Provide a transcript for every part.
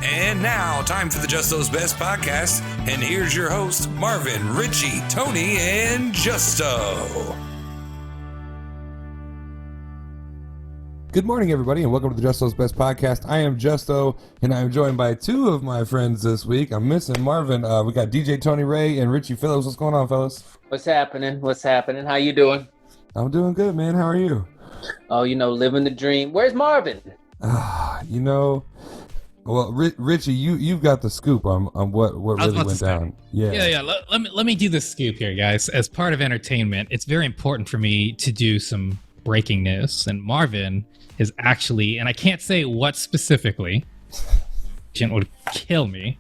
And now, time for the Just Those Best podcast. And here's your host, Marvin, Richie, Tony, and Justo. Good morning, everybody, and welcome to the Just Those Best podcast. I am Justo, and I am joined by two of my friends this week. I'm missing Marvin. We got DJ Tony Ray and Richie Phillips. What's going on, fellas? What's happening? How you doing? I'm doing good, man. How are you? Oh, living the dream. Where's Marvin? Well, Richie, you've got the scoop on what really went down. Yeah. Let me do the scoop here, guys. As part of entertainment, it's very important for me to do some breaking news. And Marvin is actually, and I can't say what specifically, Gent would kill me,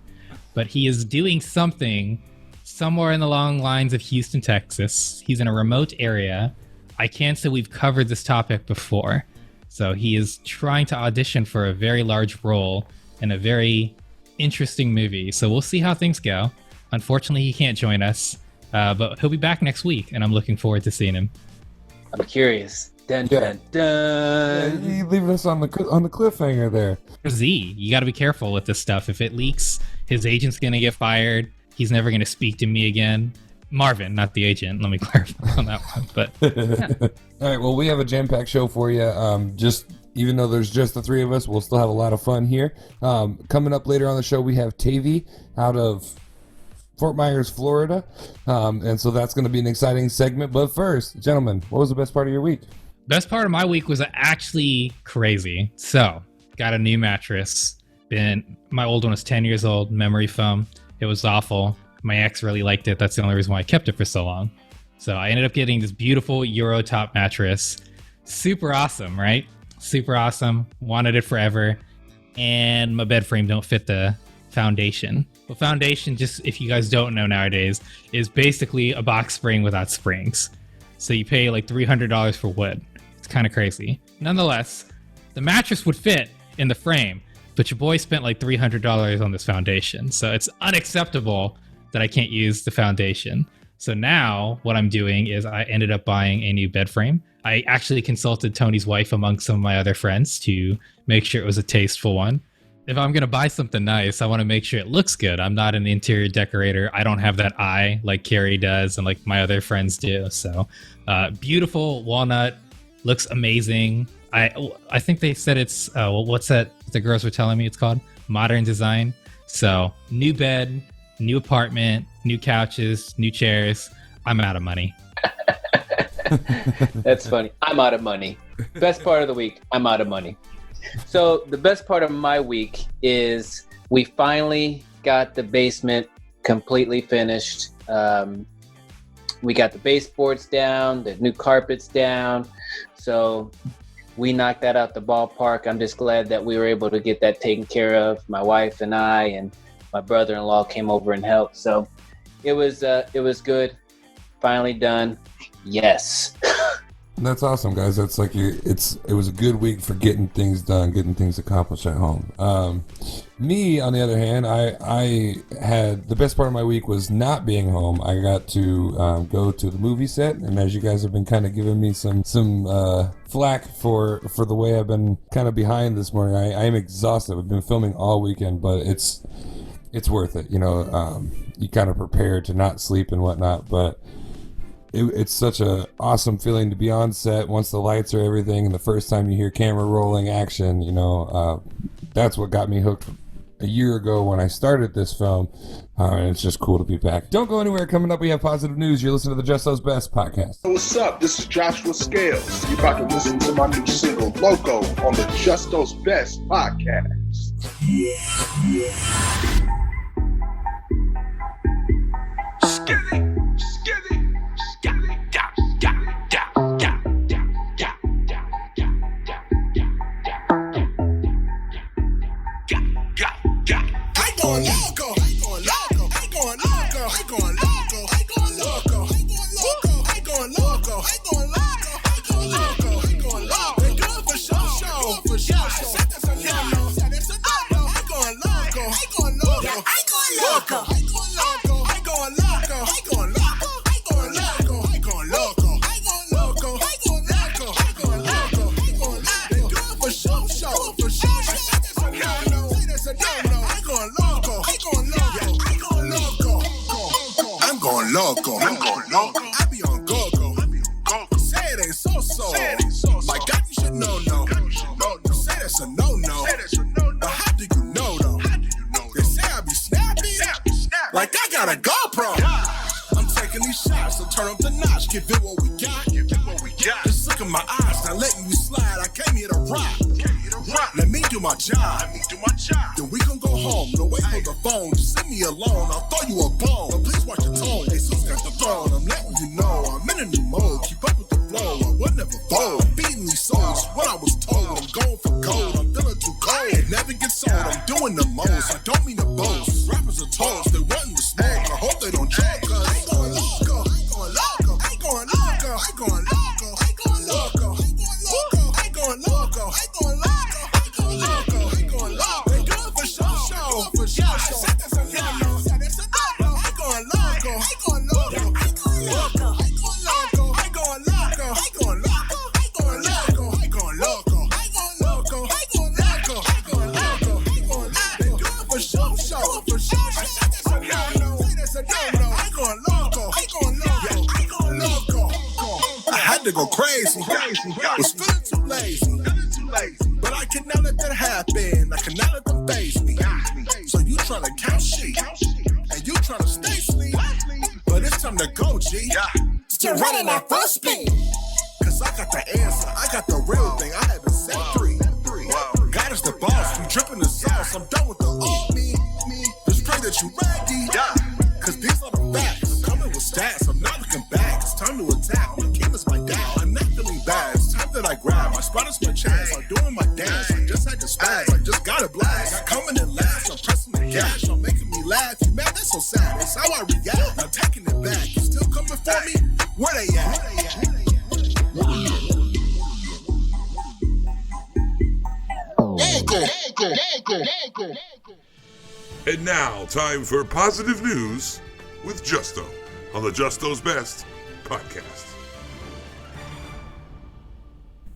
but he is doing something somewhere in the long lines of Houston, Texas. He's in a remote area. I can't say we've covered this topic before. So he is trying to audition for a very large role in a very interesting movie. So we'll see how things go. Unfortunately, he can't join us, but he'll be back next week, and I'm looking forward to seeing him. I'm curious. Dun. Yeah, you leaving us on the cliffhanger there. Z, you got to be careful with this stuff. If it leaks, his agent's going to get fired. He's never going to speak to me again. Marvin, not the agent. Let me clarify on that one. But yeah. All right, well, we have a jam-packed show for you. Even though there's just the three of us, we'll still have a lot of fun here. Coming up later on the show, we have TAVY out of Fort Myers, Florida. And so that's going to be an exciting segment. But first, gentlemen, what was the best part of your week? Best part of my week was actually crazy. So, got a new mattress. My old one was 10 years old, memory foam. It was awful. My ex really liked it. That's the only reason why I kept it for so long. So I ended up getting this beautiful Euro top mattress. Super awesome, right? Super awesome. Wanted it forever. And my bed frame don't fit the foundation. Well, foundation, just if you guys don't know nowadays, is basically a box spring without springs. So you pay like $300 for wood. It's kind of crazy. Nonetheless, the mattress would fit in the frame, but your boy spent like $300 on this foundation. So it's unacceptable that I can't use the foundation. So now what I'm doing is I ended up buying a new bed frame. I actually consulted Tony's wife among some of my other friends to make sure it was a tasteful one. If I'm going to buy something nice, I want to make sure it looks good. I'm not an interior decorator. I don't have that eye like Carrie does and like my other friends do. So beautiful walnut, looks amazing. I think they said it's, what's that the girls were telling me it's called? Modern design. So new bed, new apartment, new couches, new chairs. I'm out of money. That's funny. I'm out of money. Best part of the week, I'm out of money. So the best part of my week is we finally got the basement completely finished. We got the baseboards down, the new carpets down. So we knocked that out the ballpark. I'm just glad that we were able to get that taken care of. My wife and I and my brother-in-law came over and helped. So it was good. Finally done. Yes. That's awesome, guys. That's like it was a good week for getting things done, getting things accomplished at home. Me, on the other hand, I had the best part of my week was not being home. I got to go to the movie set, and as you guys have been kind of giving me some flack for the way I've been kind of behind this morning, I am exhausted. I've been filming all weekend, but it's worth it. You kind of prepare to not sleep and whatnot, but it's such a awesome feeling to be on set once the lights are everything, and the first time you hear camera rolling action, that's what got me hooked a year ago when I started this film, and it's just cool to be back. Don't go anywhere. Coming up, we have positive news. You're listening to the Just Those Best podcast. What's up? This is Joshua Scales. You're about to listen to my new single, Loco, on the Just Those Best podcast. going loco. I'm going loco. I be on go-go. Say it ain't so-so. My God, you should know, no. You say that's a no-no. But how do you know, though? They say I be snappy. Like I got a GoPro. I'm taking these shots, so turn up the notch. Give it what we got. Just look in my eyes, not letting you slide. I came here to rock. Let me do my job. Then we gon' go home. No wait for the phone. Just send me alone. I'll throw you a bone. But please watch your tone. They sus got the throne. I'm letting you know I'm in a new mode. Keep up with the flow. I would never fold. I'm beating these souls. What I was told. I'm going for gold. I'm feeling too cold. It never gets old. I'm doing the most. I don't mean to boast. Rappers are toast. They wanting to smoke. I hope they don't joke. Cause I ain't going loco. I ain't going loco. I ain't going loco. I ain't going loco. I ain't going loco. I ain't going loco. I ain't going loco. To go crazy, was feeling too lazy, but I cannot let that happen. I cannot let them face me. So you tryna count sheep, and you tryna stay asleep, but it's time to go, G. Still running at full speed, cause I got the answer, I got the real thing. I haven't set free. God is the boss, we dripping the sauce. I'm done with the old me. Just pray that you ready, cause these are the facts. I'm coming with stats, I'm not looking back. It's time to attack. My king is my dad. I'm not feeling bad. It's time that I grab. My spot is my chance. I'm doing my dance. I just had to spaz. I just got a blast. I'm coming in last. I'm pressing the gas. I'm making me laugh. You mad? That's so sad. It's how I react. I'm taking it back. You still coming for me? Where they at? And now, time for positive news with Justo on the Justo's Best podcast.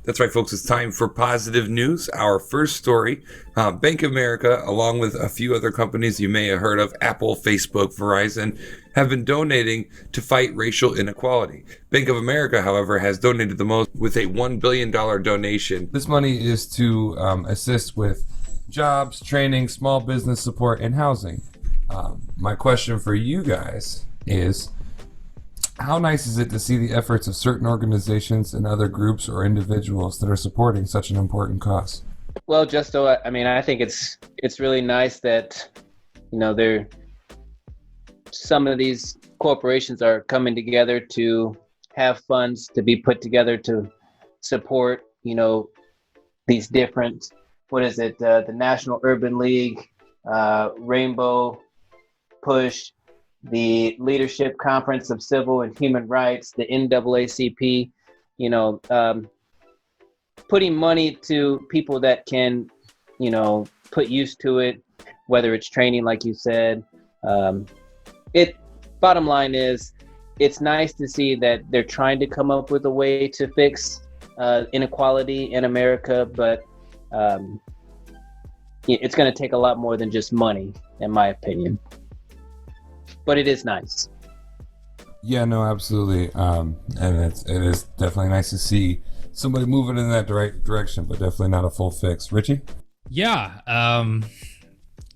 That's right, folks. It's time for positive news. Our first story, Bank of America, along with a few other companies you may have heard of, Apple, Facebook, Verizon, have been donating to fight racial inequality. Bank of America, however, has donated the most with a $1 billion donation. This money is to assist with jobs, training, small business support, and housing. My question for you guys is, how nice is it to see the efforts of certain organizations and other groups or individuals that are supporting such an important cause? Well, Justo, I mean, I think it's really nice that, you know, some of these corporations are coming together to have funds to be put together to support, you know, these different, the National Urban League, Rainbow Push, the Leadership Conference of Civil and Human Rights, the NAACP, you know, putting money to people that can, you know, put use to it, whether it's training, like you said. Bottom line is, it's nice to see that they're trying to come up with a way to fix inequality in America, but it's going to take a lot more than just money, in my opinion. But it is nice. Yeah, no, absolutely. And it is definitely nice to see somebody moving in that right direction, but definitely not a full fix. Richie? Yeah,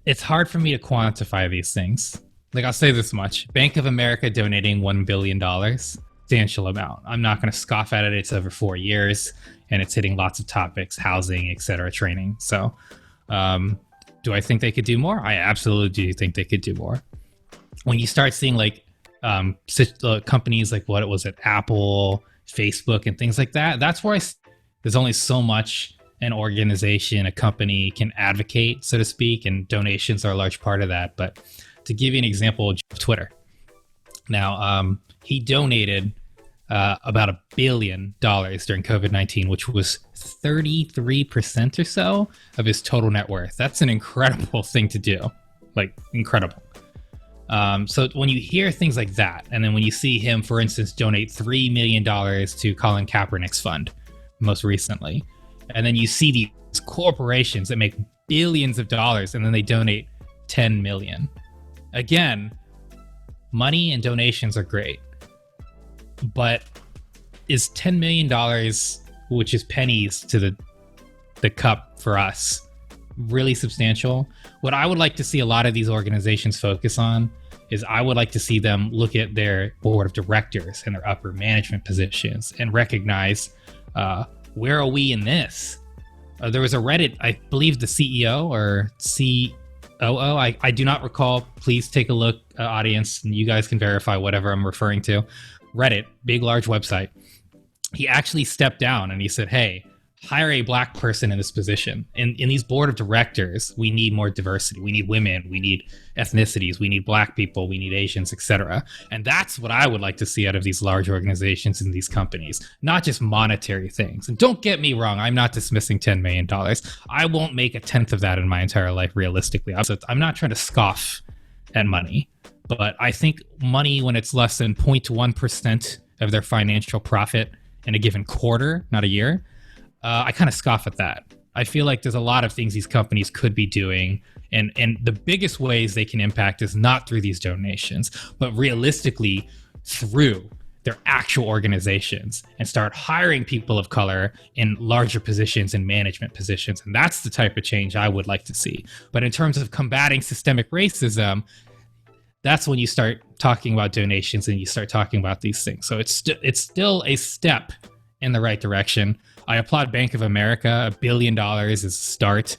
it's hard for me to quantify these things. Like, I'll say this much. Bank of America donating $1 billion, substantial amount. I'm not going to scoff at it. It's over 4 years, and it's hitting lots of topics, housing, etc., training. So do I think they could do more? I absolutely do think they could do more. When you start seeing like companies like what was it, Apple, Facebook, and things like that, that's where there's only so much an organization, a company can advocate, so to speak, and donations are a large part of that. But to give you an example of Twitter, now he donated about $1 billion during COVID-19, which was 33% or so of his total net worth. That's an incredible thing to do, like incredible. So when you hear things like that, and then when you see him, for instance, donate $3 million to Colin Kaepernick's fund most recently, and then you see these corporations that make billions of dollars and then they donate 10 million. Again, money and donations are great, but is $10 million, which is pennies to the cup for us, really substantial? What I would like to see a lot of these organizations focus on is I would like to see them look at their board of directors and their upper management positions and recognize, where are we in this? There was a Reddit, I believe the CEO or COO, I do not recall. Please take a look, audience, and you guys can verify whatever I'm referring to. Reddit, big, large website. He actually stepped down and he said, hey, hire a black person in this position. In these board of directors, we need more diversity. We need women. We need ethnicities. We need black people. We need Asians, etc. And that's what I would like to see out of these large organizations and these companies, not just monetary things. And don't get me wrong, I'm not dismissing $10 million. I won't make a tenth of that in my entire life, realistically. I'm not trying to scoff at money, but I think money, when it's less than 0.1% of their financial profit in a given quarter, not a year, I kind of scoff at that. I feel like there's a lot of things these companies could be doing, and the biggest ways they can impact is not through these donations, but realistically through their actual organizations, and start hiring people of color in larger positions and management positions. And that's the type of change I would like to see. But in terms of combating systemic racism, that's when you start talking about donations and you start talking about these things. So it's still a step in the right direction. I applaud Bank of America. $1 billion is a start.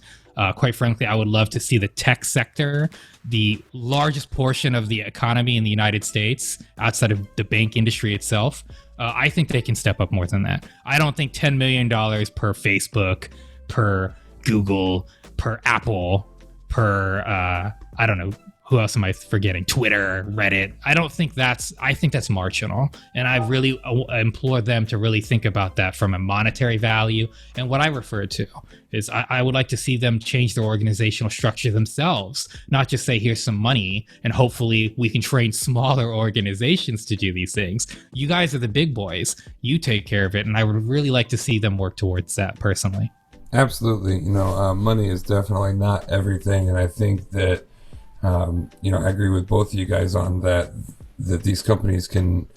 Quite frankly, I would love to see the tech sector, the largest portion of the economy in the United States outside of the bank industry itself. I think they can step up more than that. I don't think $10 million per Facebook, per Google, per Apple, per, I don't know, who else am I forgetting? Twitter, Reddit. I think that's marginal. And I really implore them to really think about that from a monetary value. And what I refer to is I would like to see them change their organizational structure themselves, not just say, here's some money, and hopefully we can train smaller organizations to do these things. You guys are the big boys. You take care of it. And I would really like to see them work towards that personally. Absolutely. Money is definitely not everything. And I think that, I agree with both of you guys on that these companies can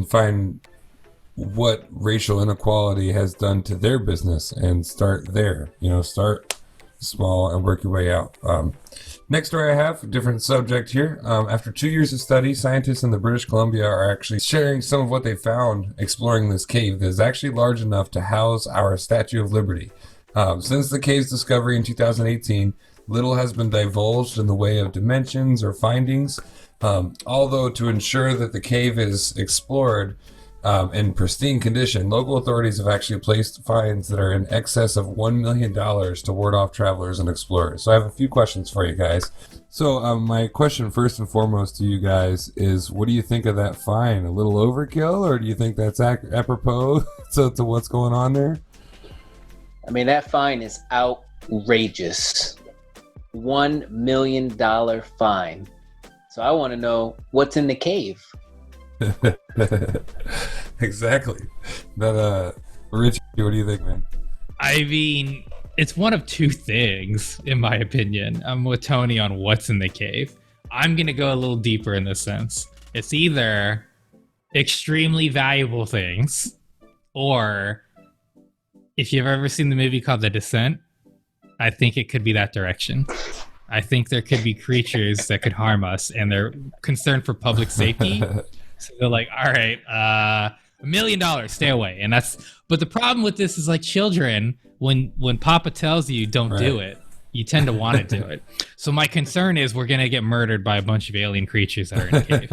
find what racial inequality has done to their business and start there. Start small and work your way out. Next story I have, a different subject here. After 2 years of study, scientists in the British Columbia are actually sharing some of what they found exploring this cave that is actually large enough to house our Statue of Liberty. Since the cave's discovery in 2018, little has been divulged in the way of dimensions or findings, although to ensure that the cave is explored in pristine condition, local authorities have actually placed fines that are in excess of $1 million to ward off travelers and explorers. So I have a few questions for you guys. So my question first and foremost to you guys is, what do you think of that fine? A little overkill, or do you think that's apropos to what's going on there? I mean, that fine is outrageous. $1 million fine. So I want to know what's in the cave. Exactly. But Richie, what do you think, man? I mean, it's one of two things, in my opinion. I'm with Tony on what's in the cave. I'm going to go a little deeper in this sense. It's either extremely valuable things, or if you've ever seen the movie called The Descent, I think it could be that direction. I think there could be creatures that could harm us, and they're concerned for public safety. So they're like, all right, $1 million, stay away. But the problem with this is, like, children, when Papa tells you don't do it, you tend to want to do it. So my concern is we're going to get murdered by a bunch of alien creatures that are in a cave.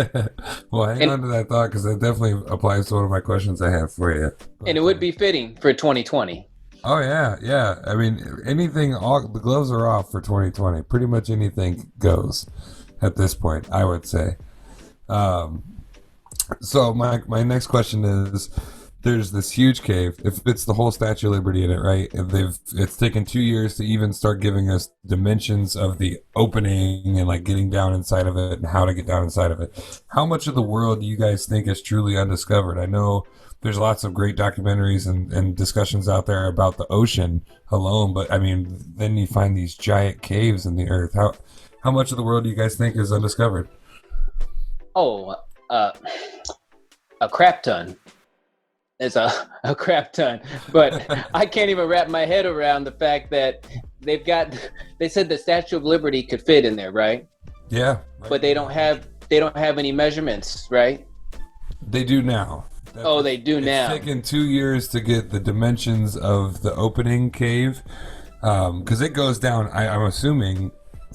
Well, hang on to that thought, because that definitely applies to one of my questions I have for you. And it would be fitting for 2020. Oh, yeah. I mean, the gloves are off for 2020. Pretty much anything goes at this point, I would say. So my next question is, there's this huge cave. It fits the whole Statue of Liberty in it, right? And it's taken 2 years to even start giving us dimensions of the opening and, like, getting down inside of it and how to get down inside of it. How much of the world do you guys think is truly undiscovered? I know there's lots of great documentaries and discussions out there about the ocean alone, but I mean, then you find these giant caves in the earth. How much of the world do you guys think is undiscovered? Oh, a crap ton. It's a crap ton. But I can't even wrap my head around the fact that they said the Statue of Liberty could fit in there, right? Yeah. But they don't have any measurements, right? They do now. They do now. It's taken 2 years to get the dimensions of the opening cave, because it goes down, I'm assuming,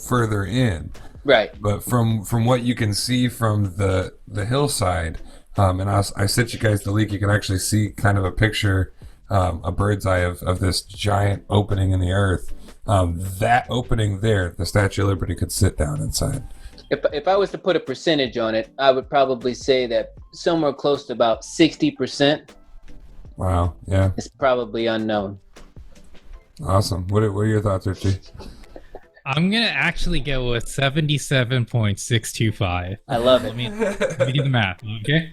further in. Right. But from what you can see from the hillside, and I sent you guys the link, you can actually see kind of a picture, a bird's eye of this giant opening in the earth. That opening there, the Statue of Liberty could sit down inside. If I was to put a percentage on it, I would probably say that somewhere close to about 60%. Wow. Yeah. It's probably unknown. Awesome. What are your thoughts, Richie? I'm gonna actually go with 77.625. I love it. Let me do the math. Okay,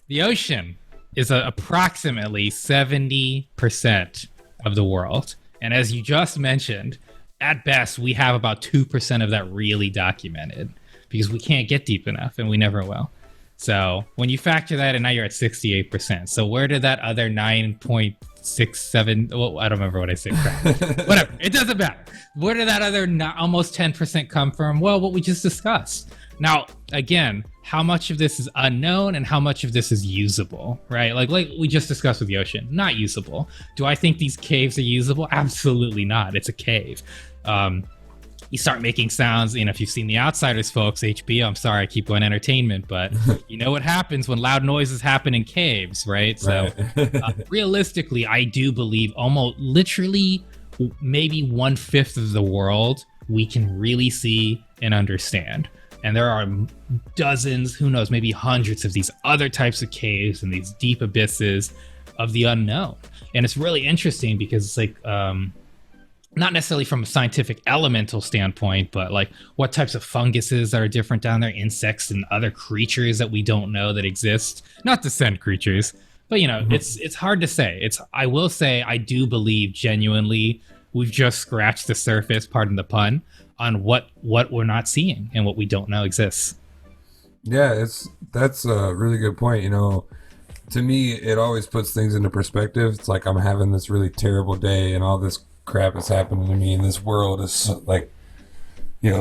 the ocean is approximately 70% of the world, and as you just mentioned, at best we have about 2% of that really documented, because we can't get deep enough, and we never will. So when you factor that in, now you're at 68%. So where did that other 9.67? Well, I don't remember what I said. Whatever. It doesn't matter. Where did that other almost 10% come from? Well, what we just discussed. Now, again, how much of this is unknown and how much of this is usable, right? Like we just discussed with the ocean, not usable. Do I think these caves are usable? Absolutely not. It's a cave. You start making sounds, if you've seen The Outsiders, folks, HBO, I'm sorry, I keep going entertainment, but you know what happens when loud noises happen in caves, right? So realistically, I do believe almost literally maybe 1/5 of the world we can really see and understand. And there are dozens, who knows, maybe hundreds of these other types of caves and these deep abysses of the unknown. And it's really interesting because it's like, not necessarily from a scientific elemental standpoint, but like what types of funguses that are different down there, insects and other creatures that we don't know that exist. Not descent creatures, but it's hard to say. I will say I do believe genuinely we've just scratched the surface, pardon the pun, on what we're not seeing and what we don't know exists. Yeah, that's a really good point. To me, it always puts things into perspective. It's like I'm having this really terrible day and all this crap is happening to me, and this world is like,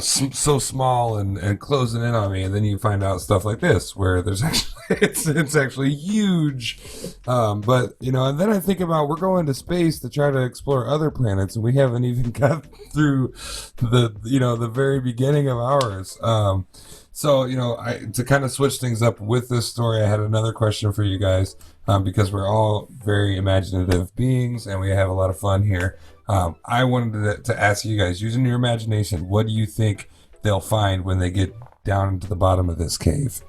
so small and closing in on me, and then you find out stuff like this where there's actually it's actually huge. But and then I think about, we're going to space to try to explore other planets, and we haven't even got through the very beginning of ours. So, to kind of switch things up with this story, I had another question for you guys, because we're all very imaginative beings and we have a lot of fun here. I wanted to ask you guys, using your imagination, what do you think they'll find when they get down into the bottom of this cave?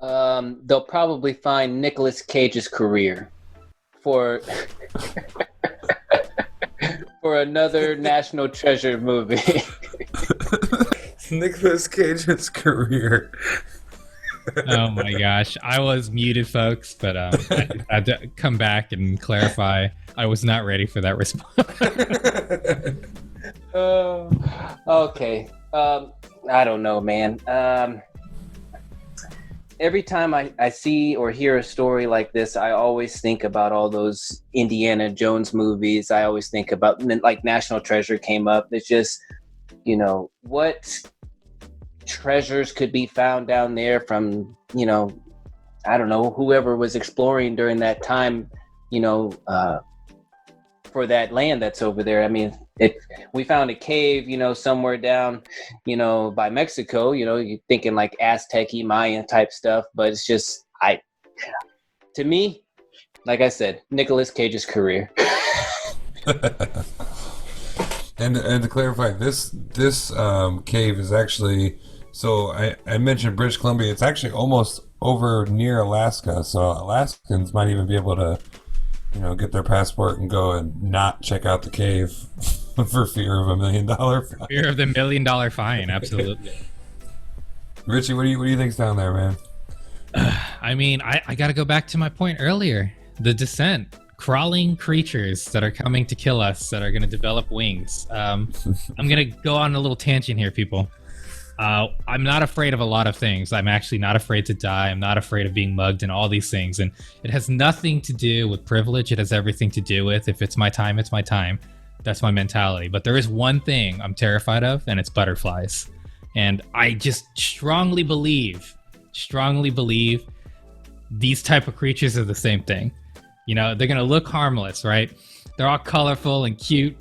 They'll probably find Nicolas Cage's career for another National Treasure movie. Nicolas Cage's career. Oh my gosh, I was muted, folks, but I had to come back and clarify. I was not ready for that response. Okay. I don't know, man. Every time I see or hear a story like this, I always think about all those Indiana Jones movies. I always think about, like, National Treasure came up. It's just, what treasures could be found down there from, I don't know, whoever was exploring during that time, for that land that's over there. I mean, if we found a cave, somewhere down, by Mexico, you're thinking like Aztec-y, Mayan type stuff, but it's just, to me, like I said, Nicolas Cage's career. And to clarify, this cave is actually, so I mentioned British Columbia. It's actually almost over near Alaska, so Alaskans might even be able to, get their passport and go and not check out the cave for fear of $1 million fine. Fear of the $1 million fine, absolutely. Richie, what do you think's down there, man? I mean, I got to go back to my point earlier. The descent. Crawling creatures that are coming to kill us, that are going to develop wings. I'm going to go on a little tangent here, people. I'm not afraid of a lot of things. I'm actually not afraid to die. I'm not afraid of being mugged and all these things. And it has nothing to do with privilege. It has everything to do with, if it's my time, it's my time. That's my mentality. But there is one thing I'm terrified of, and it's butterflies. And I just strongly believe these type of creatures are the same thing. You know, they're going to look harmless, right? They're all colorful and cute,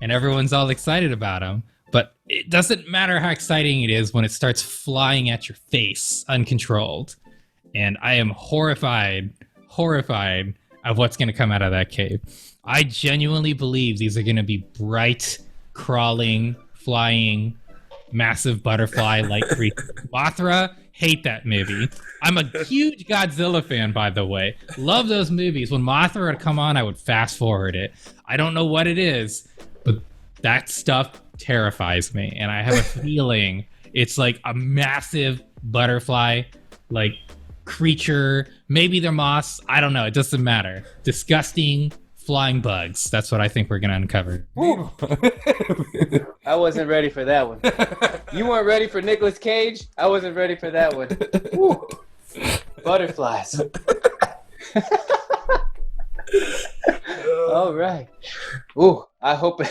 and everyone's all excited about them. But it doesn't matter how exciting it is when it starts flying at your face uncontrolled. And I am horrified of what's going to come out of that cave. I genuinely believe these are going to be bright, crawling, flying, massive butterfly-like creatures. Mothra, hate that movie. I'm a huge Godzilla fan, by the way. Love those movies. When Mothra would come on, I would fast forward it. I don't know what it is, but that stuff terrifies me. And I have a feeling it's like a massive butterfly, like creature. Maybe they're moths. I don't know. It doesn't matter. Disgusting flying bugs. That's what I think we're going to uncover. I wasn't ready for that one. You weren't ready for Nicolas Cage? I wasn't ready for that one. Woo. Butterflies. All right. Ooh, I hope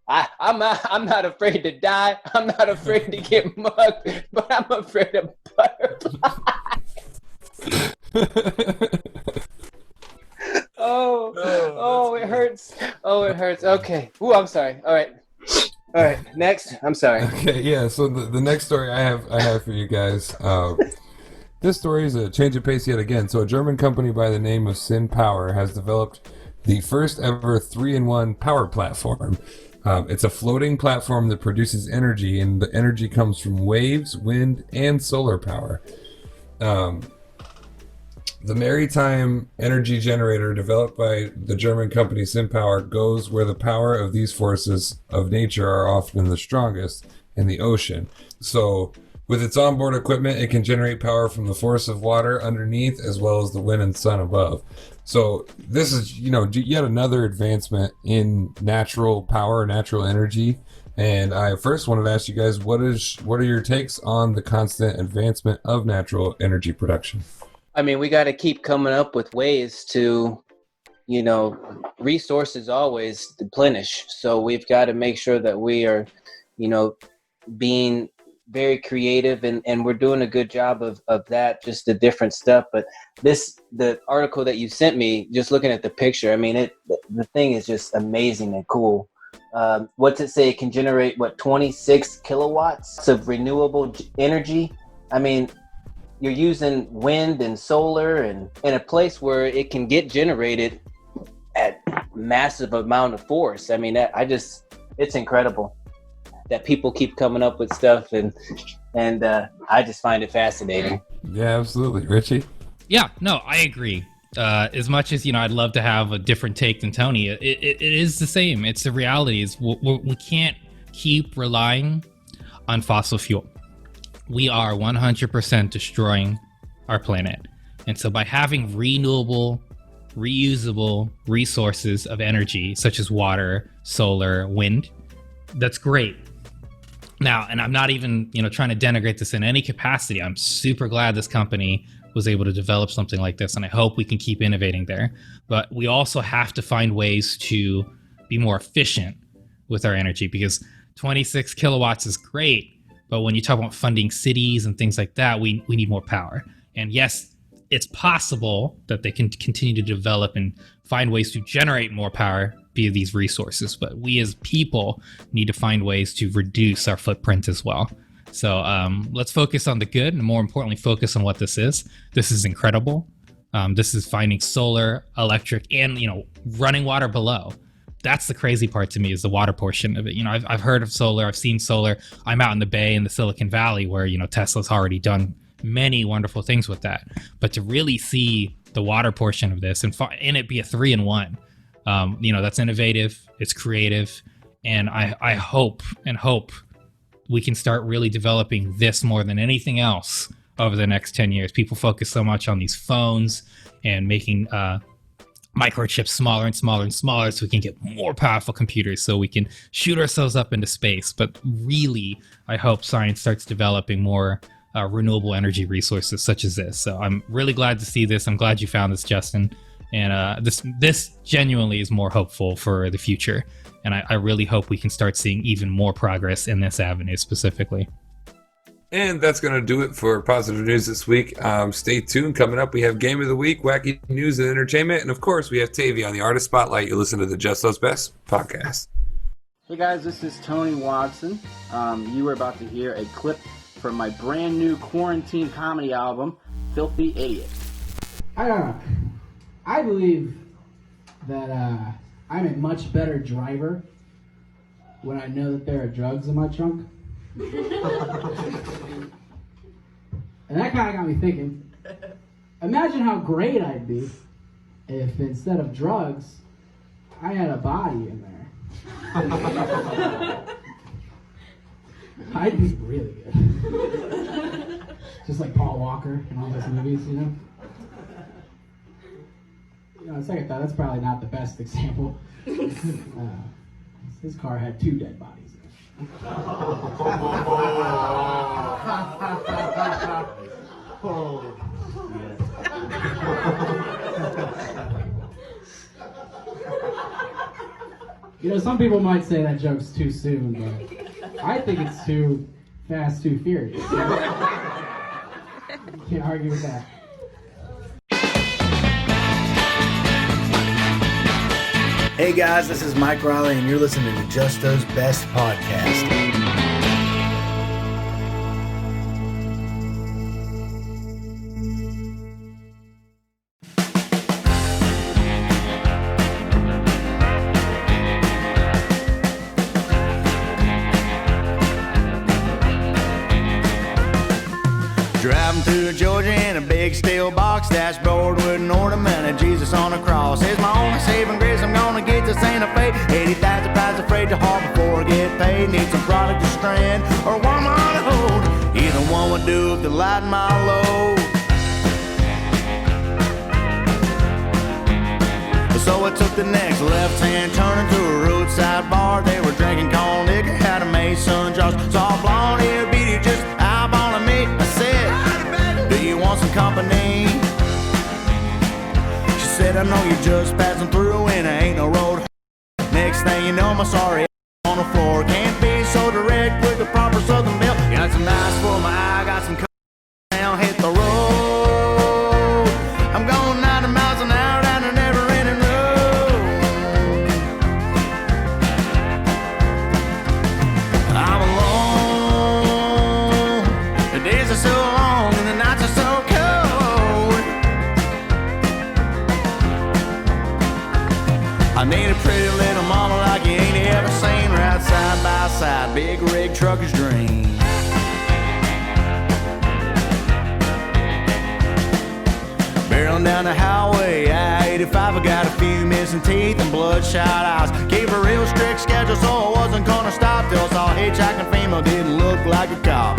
I'm not afraid to die. I'm not afraid to get mugged, but I'm afraid of butterflies. Oh, it hurts. Oh, it hurts. Okay. Ooh, I'm sorry. All right. Next. I'm sorry. Okay, yeah. So the next story I have for you guys. This story is a change of pace yet again. So a German company by the name of Sin Power has developed the first ever 3-in-1 power platform. It's a floating platform that produces energy, and the energy comes from waves, wind, and solar power. The maritime energy generator developed by the German company SimPower goes where the power of these forces of nature are often the strongest, in the ocean. So with its onboard equipment, it can generate power from the force of water underneath as well as the wind and sun above. So this is, yet another advancement in natural power, natural energy. And I first wanted to ask you guys, what are your takes on the constant advancement of natural energy production? I mean, we got to keep coming up with ways to, resources always deplenish. So we've got to make sure that we are, being very creative and we're doing a good job of that, just the different stuff. But the article that you sent me, just looking at the picture, I mean, the thing is just amazing and cool. What's it say? It can generate 26 kilowatts of renewable energy. I mean, you're using wind and solar and in a place where it can get generated at massive amount of force. I mean, it's incredible that people keep coming up with stuff and I just find it fascinating. Yeah, absolutely. Richie? Yeah, no, I agree. As much as, I'd love to have a different take than Tony, it is the same. It's the reality is we can't keep relying on fossil fuel. We are 100% destroying our planet. And so by having renewable, reusable resources of energy, such as water, solar, wind, that's great. Now, and I'm not even, trying to denigrate this in any capacity. I'm super glad this company was able to develop something like this, and I hope we can keep innovating there. But we also have to find ways to be more efficient with our energy, because 26 kilowatts is great. But when you talk about funding cities and things like that, we need more power. And yes, it's possible that they can continue to develop and find ways to generate more power via these resources. But we as people need to find ways to reduce our footprint as well. So let's focus on the good, and more importantly, focus on what this is. This is incredible. This is finding solar, electric, and running water below. That's the crazy part to me, is the water portion of it. I've heard of solar. I've seen solar. I'm out in the Bay in the Silicon Valley where, Tesla's already done many wonderful things with that. But to really see the water portion of this and it be a 3-in-1, that's innovative. It's creative. And I hope we can start really developing this more than anything else over the next 10 years. People focus so much on these phones and making microchips smaller and smaller and smaller so we can get more powerful computers so we can shoot ourselves up into space. But really, I hope science starts developing more renewable energy resources such as this. So I'm really glad to see this. I'm glad you found this, Justin. And this genuinely is more hopeful for the future. And I really hope we can start seeing even more progress in this avenue specifically. And that's going to do it for Positive News this week. Stay tuned. Coming up, we have Game of the Week, Wacky News and Entertainment. And, of course, we have TAVY on the Artist Spotlight. You listen to the Justo's Best podcast. Hey, guys, this is Tony Watson. You are about to hear a clip from my brand new quarantine comedy album, Filthy Idiot. I believe that I'm a much better driver when I know that there are drugs in my trunk. And that kind of got me thinking, imagine how great I'd be if instead of drugs, I had a body in there. I'd be really good. Just like Paul Walker in all those movies, you know? You know, second thought, that's probably not the best example. His car had 2 dead bodies. You know, some people might say that joke's too soon, but I think it's too fast, too furious. Can't argue with that. Hey guys, this is Mike Riley, and you're listening to Justo's Best Podcast. Driving through Georgia in a big steel box, dashboard with an ornament of Jesus on a cross. It's my only saving grace, I'm gonna get to Santa Fe. 80,000 pounds afraid to haul before I get paid. Need some product to strand or one on to hold. Either one would do if they lighten my load. So I took the next left-hand turn into a roadside bar. They were drinking cold liquor, had a Mason jars. Saw a blonde-haired beauty just eyeballing me. I said, do you want some company? She said, I know you're just passing through and there ain't no road. Next thing you know, my sorry on the floor. Can't be so direct with the proper southern belle. Got some ice for my eye, got some down, hit the road. I'm going 90 miles an hour down a never-ending road. I'm alone. The days are so long and the nights are so cold. I need a pretty little mama like you ain't ever seen. Right side by side, big rig trucker's dream. Barreling down the highway, I-85, I got a few missing teeth and bloodshot eyes. Keep a real strict schedule so I wasn't gonna stop till I saw a hitchhiking female didn't look like a cop.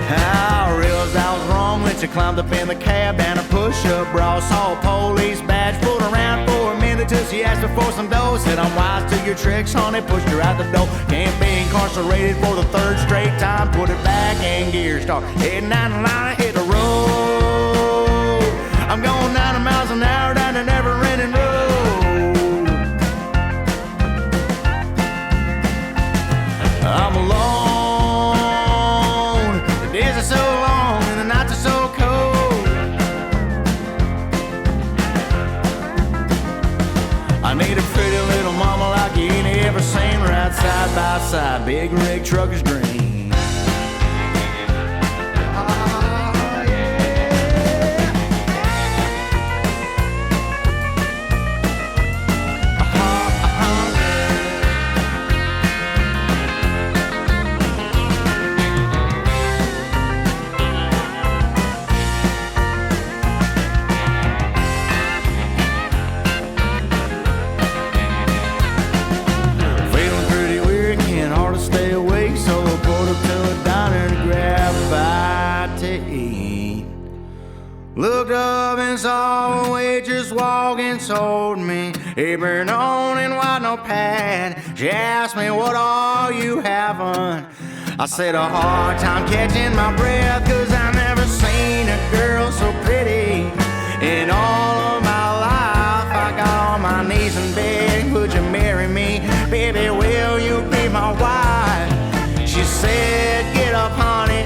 I realized I was wrong when she climbed up in the cab and a push-up bra. Saw a police badge, pulled around for a minute till she asked her for some dough. Said, I'm wise to your tricks, honey, pushed her out the door. Can't be incarcerated for the 3rd straight time. Put it back in gear, start heading down the line, hit the road. I'm going 90 miles an hour down a never-ending road. I'm alone. The days are so long and the nights are so cold. I need a pretty little mama like you ain't ever seen. Right side by side, big rig trucker's dream. told me he been on in white notepad. She asked me, what are you having? I said, a hard time catching my breath, 'cause I never seen a girl so pretty in all of my life. I got on my knees and begged, would you marry me? Baby, will you be my wife? She said, get up, honey,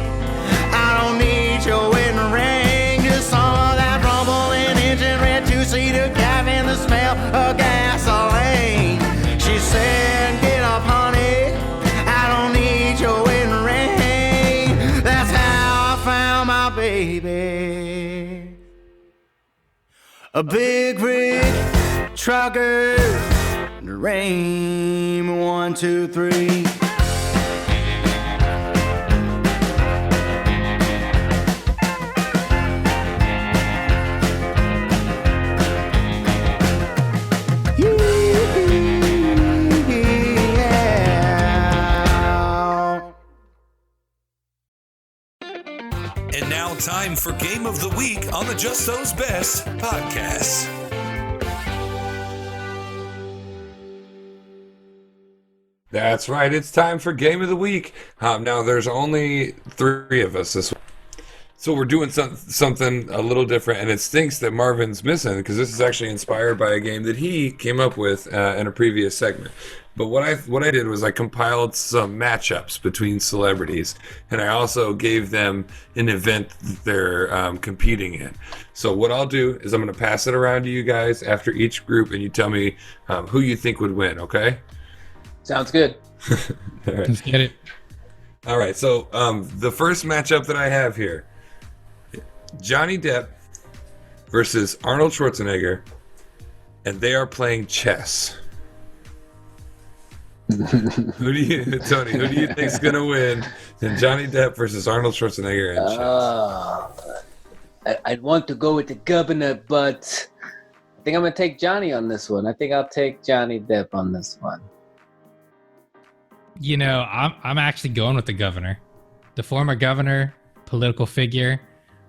I don't need your wedding ring. Just some of that rumbling engine, red two-seater cab, and the smell of gasoline. She said, get up, honey, I don't need your wedding ring. That's how I found my baby. A big rig trucker, rain 1, 2, 3. And now, time for Game of the Week on the Just Those Best podcast. That's right. It's time for Game of the Week. Now, there's only 3 of us this week. So we're doing something a little different, and it stinks that Marvin's missing because this is actually inspired by a game that he came up with in a previous segment. But what I did was I compiled some matchups between celebrities, and I also gave them an event that they're competing in. So what I'll do is I'm going to pass it around to you guys after each group, and you tell me who you think would win, okay? Sounds good. All right. Let's get it. All right, so the first matchup that I have here, Johnny Depp versus Arnold Schwarzenegger, and they are playing chess. Tony, who do you think's gonna win in Johnny Depp versus Arnold Schwarzenegger in chess? I'd want to go with the governor, but I think I'm gonna take Johnny on this one. I think I'll take Johnny Depp on this one. You know, I'm actually going with the governor. The former governor, political figure.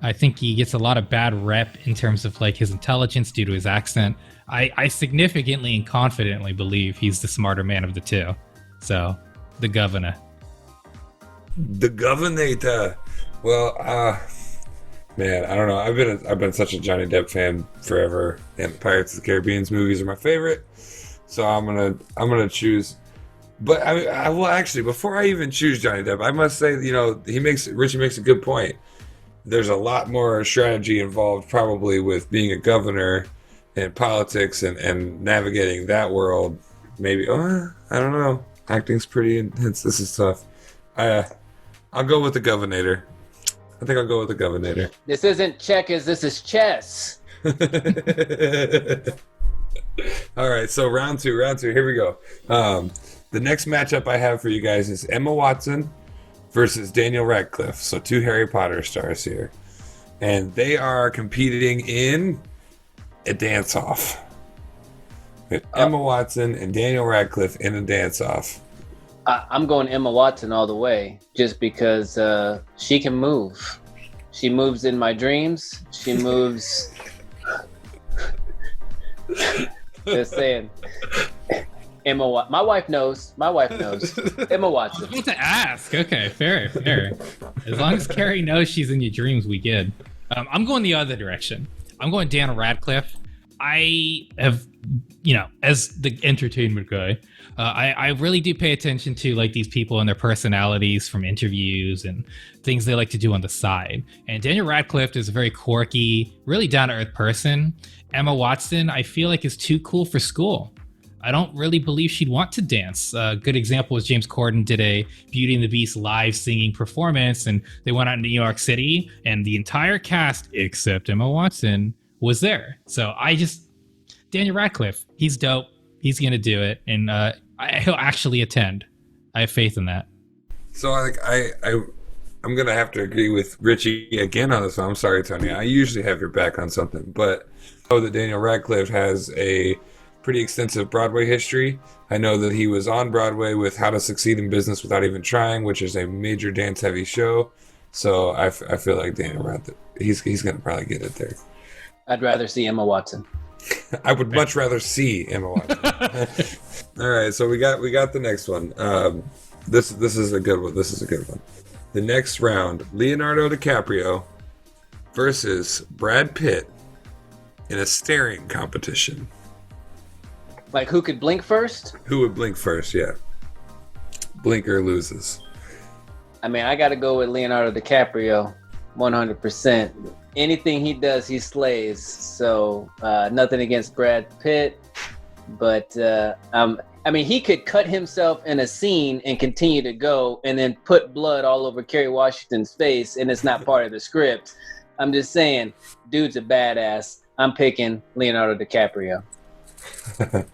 I think he gets a lot of bad rep in terms of like his intelligence due to his accent. I significantly and confidently believe he's the smarter man of the two. So, the governor. The governor. Well, man, I don't know. I've been such a Johnny Depp fan forever, and Pirates of the Caribbean's movies are my favorite. So I'm gonna choose. But I will actually, before I even choose Johnny Depp, I must say, you know, Richie makes a good point. There's a lot more strategy involved probably with being a governor and politics and navigating that world. Maybe, I don't know. Acting's pretty intense. This is tough. I'll go with the governor. I think I'll go with the governor. This isn't checkers, this is chess. All right, so round two. Here we go. The next matchup I have for you guys is Emma Watson versus Daniel Radcliffe. So 2 Harry Potter stars here. And they are competing in a dance-off. Emma Watson and Daniel Radcliffe in a dance-off. I'm going Emma Watson all the way, just because she can move. She moves in my dreams. She moves... Just saying. My wife knows. Emma Watson. I was about to ask. Okay, fair. As long as Carrie knows she's in your dreams, we good. I'm going the other direction. I'm going Daniel Radcliffe. I have, as the entertainment guy, I really do pay attention to like these people and their personalities from interviews and things they like to do on the side. And Daniel Radcliffe is a very quirky, really down-to-earth person. Emma Watson, I feel like, is too cool for school. I don't really believe she'd want to dance. A good example was James Corden did a Beauty and the Beast live singing performance, and they went out in New York City, and the entire cast, except Emma Watson, was there. So Daniel Radcliffe, he's dope. He's going to do it, and he'll actually attend. I have faith in that. So I'm going to have to agree with Richie again on this one. I'm sorry, Tony. I usually have your back on something, but I know that Daniel Radcliffe has a pretty extensive Broadway history. I know that he was on Broadway with How to Succeed in Business Without Even Trying, which is a major dance-heavy show. So I feel like Daniel Radcliffe, he's going to probably get it there. I'd rather see Emma Watson. I would much rather see Emma Watson. All right, so we got the next one. This is a good one. This is a good one. The next round, Leonardo DiCaprio versus Brad Pitt in a staring competition. Like who could blink first? Who would blink first? Yeah. Blinker loses. I mean, I got to go with Leonardo DiCaprio, 100%. Anything he does, he slays. So nothing against Brad Pitt, but I mean, he could cut himself in a scene and continue to go, and then put blood all over Kerry Washington's face, and it's not part of the script. I'm just saying, dude's a badass. I'm picking Leonardo DiCaprio.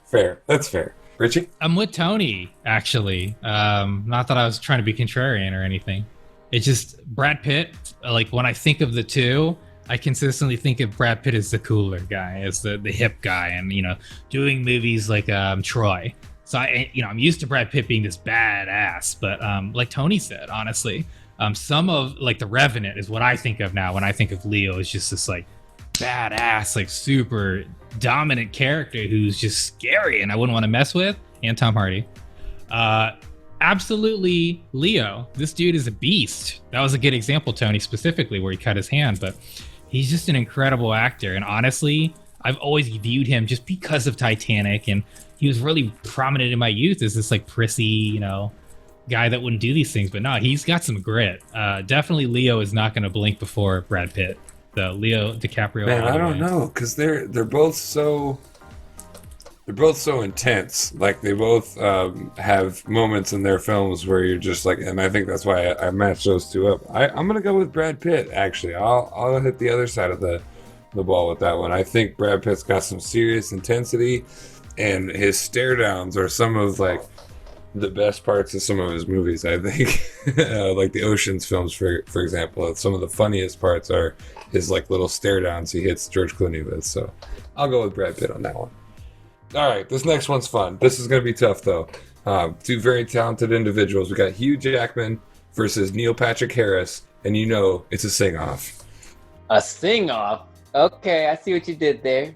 Fair. That's fair. Richie? I'm with Tony, actually. Not that I was trying to be contrarian or anything. It's just Brad Pitt, like when I think of the two, I consistently think of Brad Pitt as the cooler guy, as the hip guy, and, you know, doing movies like Troy. So I'm used to Brad Pitt being this badass, but like Tony said, honestly, some of like The Revenant is what I think of now when I think of Leo. Is just this like badass, like super dominant character who's just scary and I wouldn't want to mess with. And Tom Hardy. Absolutely Leo. This dude is a beast. That was a good example, Tony, specifically where he cut his hand, but he's just an incredible actor. And honestly, I've always viewed him just because of Titanic, and he was really prominent in my youth as this like prissy, you know, guy that wouldn't do these things. But no, he's got some grit. Definitely Leo is not going to blink before Brad Pitt. The Leo DiCaprio. Man, I don't know, because they're both so intense. Like they both have moments in their films where you're just like, and I think that's why I matched those two up. I'm gonna go with Brad Pitt. Actually, I'll hit the other side of the ball with that one. I think Brad Pitt's got some serious intensity, and his stare downs are some of like the best parts of some of his movies. I think, like the Ocean's films, for example. Some of the funniest parts are his like little stare downs he hits George Clooney with. So I'll go with Brad Pitt on that one. All right, this next one's fun. This is going to be tough, though. Two very talented individuals. We got Hugh Jackman versus Neil Patrick Harris, and you know it's a sing-off. A sing-off? Okay, I see what you did there.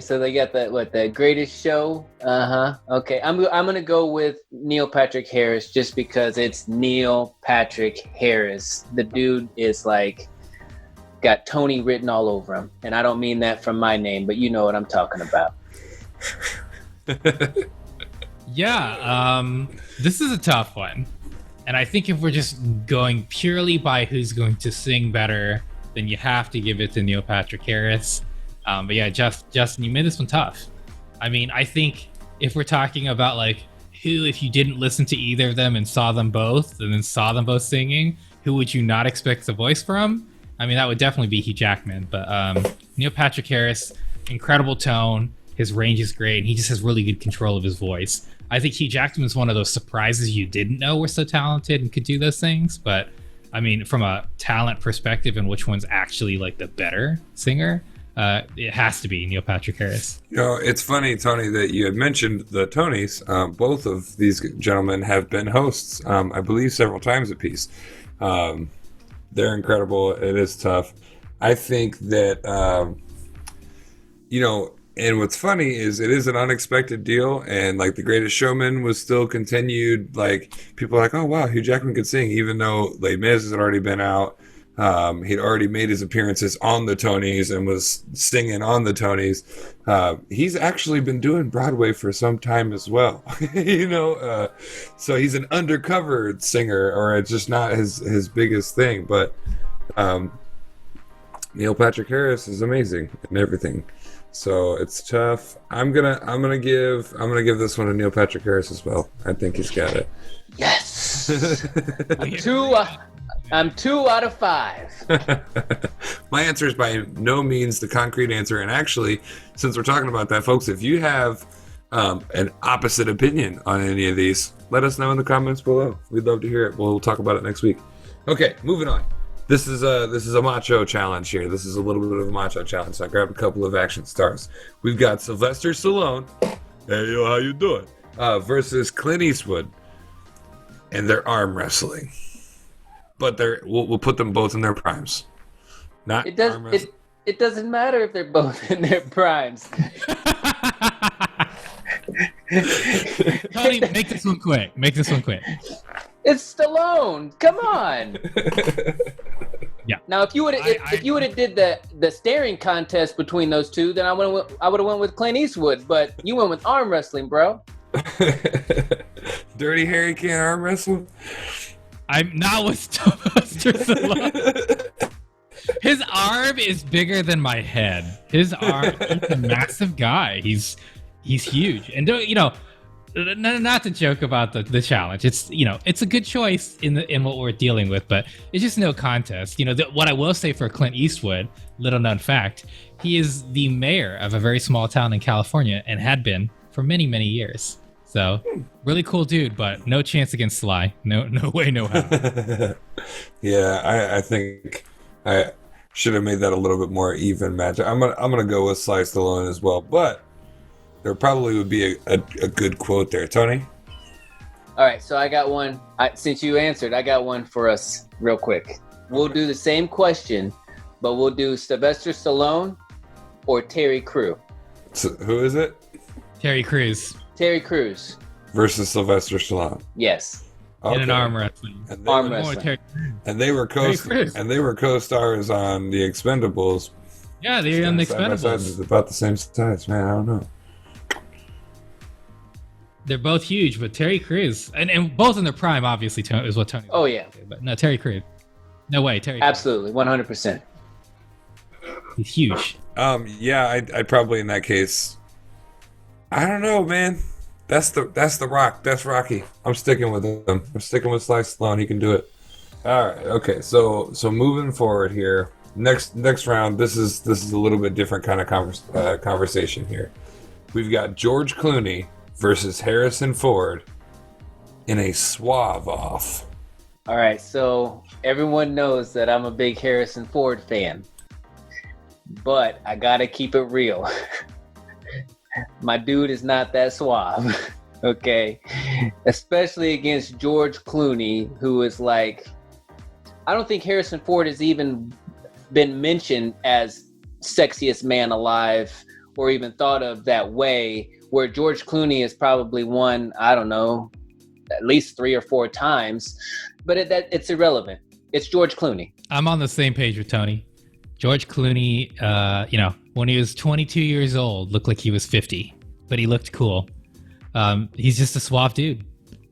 So they got the Greatest Show? Okay, I'm going to go with Neil Patrick Harris just because it's Neil Patrick Harris. The dude is like got Tony written all over him. And I don't mean that from my name, but you know what I'm talking about. Yeah, this is a tough one. And I think if we're just going purely by who's going to sing better, then you have to give it to Neil Patrick Harris. But yeah, Justin, you made this one tough. I mean, I think if we're talking about like who, if you didn't listen to either of them and saw them both and then saw them both singing, who would you not expect the voice from? I mean, that would definitely be Hugh Jackman. But Neil Patrick Harris, incredible tone. His range is great, and he just has really good control of his voice. I think Hugh Jackman is one of those surprises you didn't know were so talented and could do those things. But I mean, from a talent perspective and which one's actually like the better singer, it has to be Neil Patrick Harris. You know, it's funny, Tony, that you had mentioned the Tonys. Both of these gentlemen have been hosts, I believe, several times apiece. They're incredible. It is tough. I think that, you know, and what's funny is it is an unexpected deal, and like The Greatest Showman was still continued. Like people are like, oh wow, Hugh Jackman could sing, even though Les Mis had already been out. He'd already made his appearances on the Tonys and was singing on the Tonys. He's actually been doing Broadway for some time as well, you know. So he's an undercover singer, or it's just not his biggest thing. But Neil Patrick Harris is amazing and everything. So it's tough. I'm gonna give this one to Neil Patrick Harris as well. I think he's got it. Yes. I'm 2 out of 5. My answer is by no means the concrete answer. And actually, since we're talking about that, folks, if you have an opposite opinion on any of these, let us know in the comments below. We'd love to hear it. We'll talk about it next week. Okay, moving on. This is a macho challenge here. This is a little bit of a macho challenge. So I grabbed a couple of action stars. We've got Sylvester Stallone. Hey, yo, how you doing? Versus Clint Eastwood. And they're arm wrestling. But we'll put them both in their primes. Not it does arm wrestling. It doesn't matter if they're both in their primes. Tony, make this one quick. It's Stallone. Come on. Yeah. Now, if you would have did the staring contest between those two, then I would have went with Clint Eastwood. But you went with arm wrestling, bro. Dirty Harry can't arm wrestle. I'm not with Sylvester Stallone. His arm is bigger than my head. He's a massive guy. He's huge. And not to joke about the challenge. It's it's a good choice in what we're dealing with, but it's just no contest. What I will say for Clint Eastwood, little known fact, he is the mayor of a very small town in California and had been for many, many years. So really cool dude, but no chance against Sly. No way, no how. Yeah, I think I should have made that a little bit more even match. I'm gonna go with Sly Stallone as well, but there probably would be a good quote there. Tony? All right, so I got one. Since you answered, I got one for us real quick. We'll do the same question, but we'll do Sylvester Stallone or Terry Crews. So, who is it? Terry Crews. Terry Crews. Versus Sylvester Stallone. Yes. Okay. In an arm wrestling. Arm wrestling. And they were co-stars on The Expendables. Yeah, they're on The Expendables. It's about the same size, man. I don't know. They're both huge, but Terry Crews, and both in their prime, obviously, is what Tony. Oh yeah. But no, Terry Crews. No way, Terry. Absolutely, 100%. He's huge. Yeah, I'd probably in that case. I don't know, man. That's the Rock. That's Rocky. I'm sticking with him. I'm sticking with Sly Stallone. He can do it. All right. Okay. So moving forward here. Next round. This is a little bit different kind of conversation here. We've got George Clooney versus Harrison Ford in a swab off. All right. So everyone knows that I'm a big Harrison Ford fan, but I gotta keep it real. My dude is not that suave, okay? Especially against George Clooney, who is like, I don't think Harrison Ford has even been mentioned as sexiest man alive or even thought of that way, where George Clooney is probably won, I don't know, at least 3 or 4 times, but it's irrelevant. It's George Clooney. I'm on the same page with Tony. George Clooney, when he was 22 years old, looked like he was 50, but he looked cool. He's just a suave dude.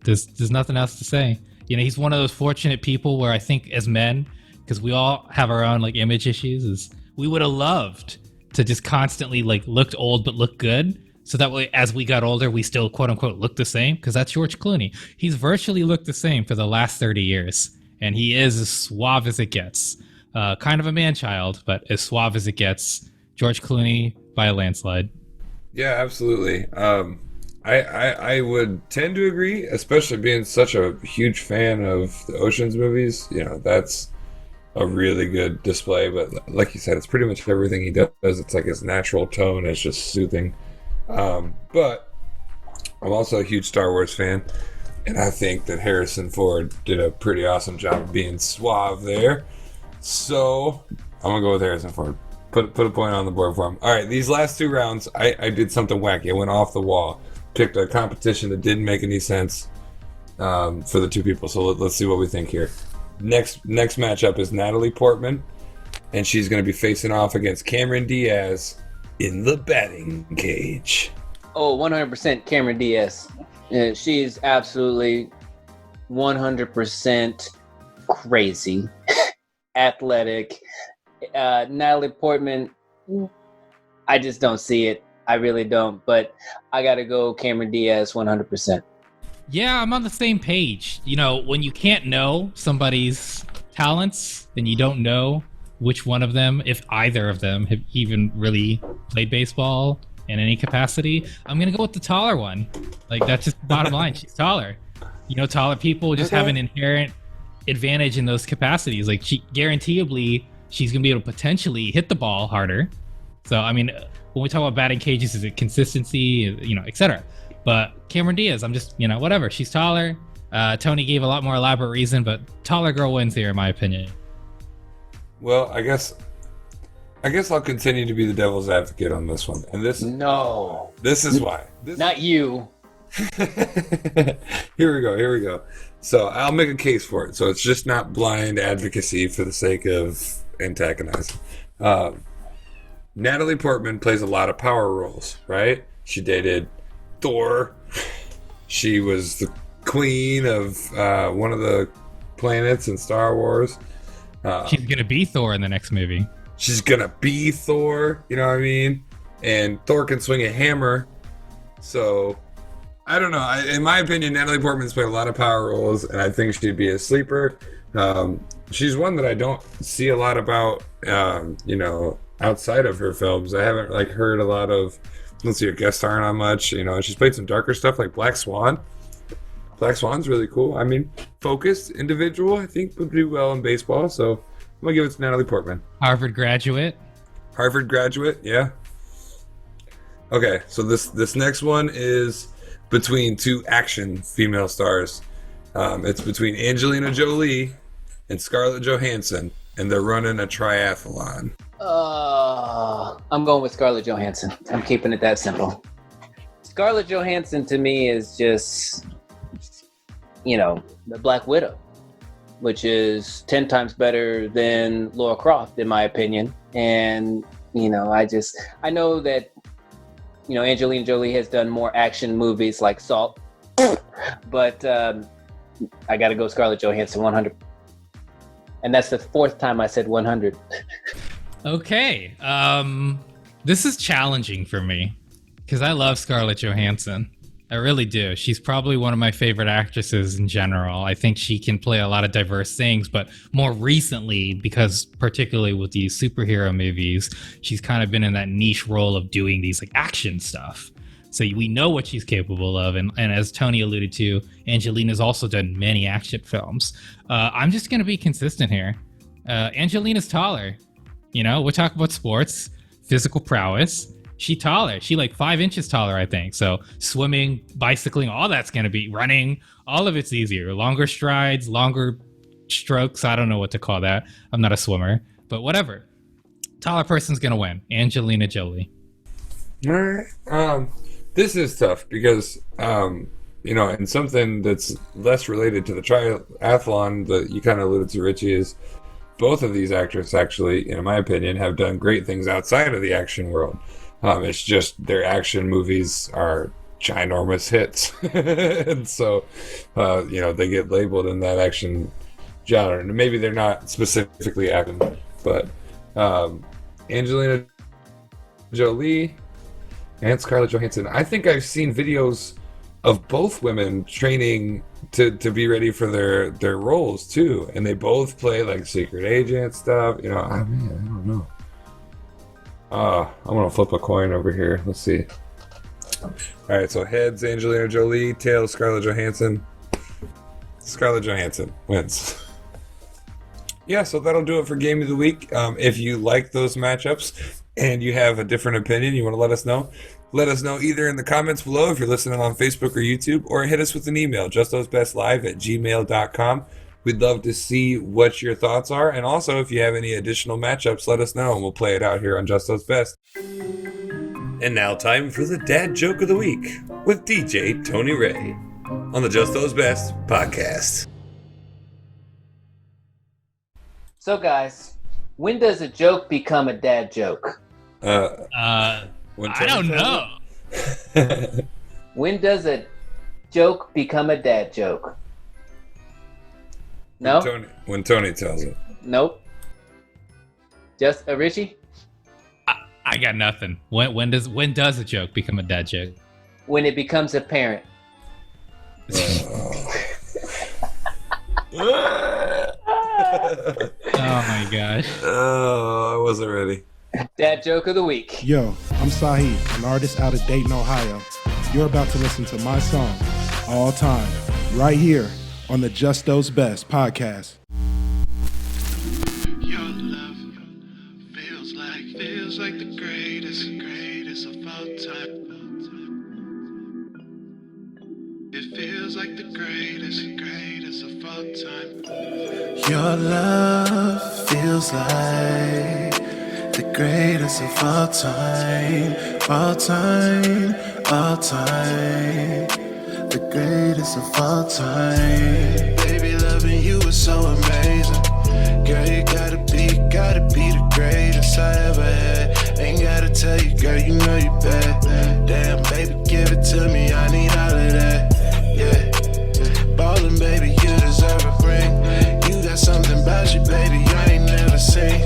There's nothing else to say. He's one of those fortunate people where I think as men, because we all have our own image issues, is we would have loved to just constantly looked old but looked good. So that way, as we got older, we still quote unquote look the same, because that's George Clooney. He's virtually looked the same for the last 30 years, and he is as suave as it gets. Kind of a man-child, but as suave as it gets. George Clooney by a landslide. Yeah, absolutely. I would tend to agree, especially being such a huge fan of the Ocean's movies. That's a really good display. But like you said, it's pretty much everything he does. It's like his natural tone is just soothing. But I'm also a huge Star Wars fan, and I think that Harrison Ford did a pretty awesome job of being suave there. So I'm gonna go with Harrison Ford. Put a point on the board for him. All right, these last 2 rounds, I did something wacky. I went off the wall, picked a competition that didn't make any sense for the 2 people. So let's see what we think here. Next matchup is Natalie Portman, and she's going to be facing off against Cameron Diaz in the batting cage. Oh, 100% Cameron Diaz. She's absolutely 100% crazy, athletic. Natalie Portman, I just don't see it. I really don't. But I got to go Cameron Diaz 100%. Yeah, I'm on the same page. When you can't know somebody's talents, then you don't know which one of them, if either of them, have even really played baseball in any capacity. I'm going to go with the taller one. That's just bottom line. She's taller. Taller people just have an inherent advantage in those capacities. Guaranteeably, she's going to be able to potentially hit the ball harder. So, when we talk about batting cages, is it consistency, etc. But Cameron Diaz, I'm just, whatever. She's taller. Tony gave a lot more elaborate reason, but taller girl wins here, in my opinion. Well, I guess I guess I'll continue to be the devil's advocate on this one. And this is why. Not you. Here we go. So I'll make a case for it. So it's just not blind advocacy for the sake of antagonizing. Natalie Portman plays a lot of power roles, right? She dated Thor. She was the queen of one of the planets in Star Wars. She's gonna be Thor in the next movie. She's gonna be Thor, you know what I mean? And Thor can swing a hammer. So, I don't know. In my opinion, Natalie Portman's played a lot of power roles, and I think she'd be a sleeper. She's one that I don't see a lot about, outside of her films. I haven't heard a lot of. Don't see her guest starring on much. She's played some darker stuff like Black Swan. Black Swan's really cool. I mean, focused individual, I think would do well in baseball. So I'm gonna give it to Natalie Portman. Harvard graduate, yeah. Okay, so this next one is between two action female stars. It's between Angelina Jolie and Scarlett Johansson, and they're running a triathlon. I'm going with Scarlett Johansson. I'm keeping it that simple. Scarlett Johansson to me is just, the Black Widow, which is 10 times better than Laura Croft, in my opinion. And, I know that, Angelina Jolie has done more action movies like Salt, but I got to go Scarlett Johansson 100. And that's the fourth time I said 100. Okay. This is challenging for me because I love Scarlett Johansson. I really do. She's probably one of my favorite actresses in general. I think she can play a lot of diverse things, but more recently, because particularly with these superhero movies, she's kind of been in that niche role of doing these action stuff. So we know what she's capable of. And as Tony alluded to, Angelina's also done many action films. I'm just going to be consistent here. Angelina's taller. We're talking about sports, physical prowess. She's taller. She 5 inches taller, I think. So swimming, bicycling, all that's going to be running. All of it's easier. Longer strides, longer strokes. I don't know what to call that. I'm not a swimmer, but whatever. Taller person's going to win. Angelina Jolie. All right. This is tough because, and something that's less related to the triathlon that you kind of alluded to, Richie, is both of these actors actually, in my opinion, have done great things outside of the action world. It's just their action movies are ginormous hits. And so, they get labeled in that action genre. And maybe they're not specifically action, but Angelina Jolie and Scarlett Johansson. I think I've seen videos of both women training to be ready for their roles too, and they both play secret agent stuff. I don't know. I'm gonna flip a coin over here. Let's see. All right, so heads Angelina Jolie, tails Scarlett Johansson. Scarlett Johansson wins. Yeah, so that'll do it for Game of the Week. If you like those matchups and you have a different opinion, you want to let us know. Let us know either in the comments below if you're listening on Facebook or YouTube, or hit us with an email, justthosebestlive@gmail.com. We'd love to see what your thoughts are. And also, if you have any additional matchups, let us know and we'll play it out here on Just Those Best. And now time for the Dad Joke of the Week with DJ Tony Ray on the Just Those Best podcast. So guys, when does a joke become a dad joke? I don't know. When does a joke become a dad joke? No? When Tony tells it. Nope. Just Richie? I got nothing. When does a joke become a dad joke? When it becomes apparent. Oh my gosh. Oh, I wasn't ready. Dad joke of the week. Yo, I'm Saheed, an artist out of Dayton, Ohio. You're about to listen to my song, All Time, right here on the Just Those Best podcast. Your love feels like the greatest of all time. It feels like the greatest of all time. Your love feels like The greatest of all time, all time, all time. The greatest of all time. Baby, loving you is so amazing. Girl, you gotta be the greatest I ever had. Ain't gotta tell you, girl, you know you bad. Damn, baby, give it to me, I need all of that. Yeah, ballin', baby, you deserve a ring. You got something about you, baby, I ain't never seen.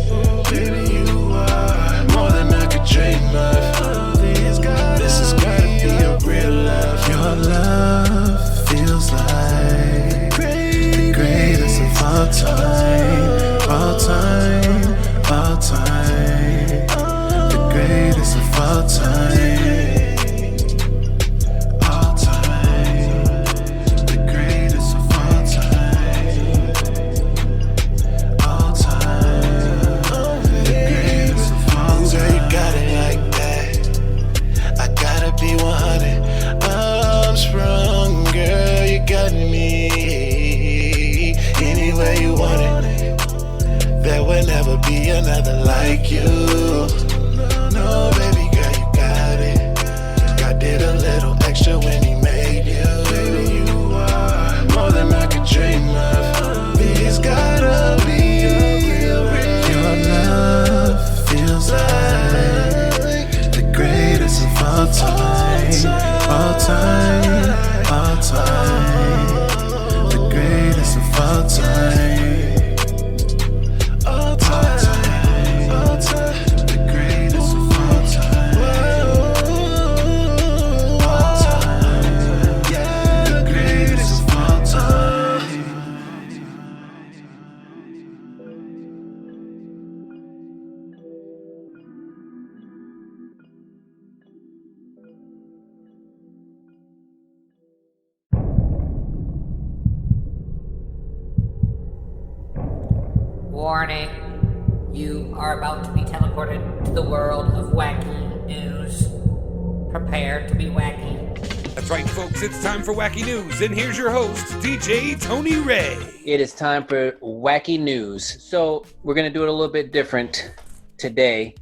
Baby, you are more than I could dream of. This has gotta be a real love. Your love feels like the greatest of all time, all time, all time. The greatest of all time. Never be another like you. No, baby girl, you got it. God did a little extra when he made you. Baby, you are more than I could dream of. It's gotta be your love feels like the greatest of all time, all time, all time. The greatest of all time. Warning. You are about to be teleported to the world of wacky news. Prepare to be wacky. That's right, folks. It's time for Wacky News. And here's your host, DJ Tony Ray. It is time for Wacky News. So we're going to do it a little bit different today.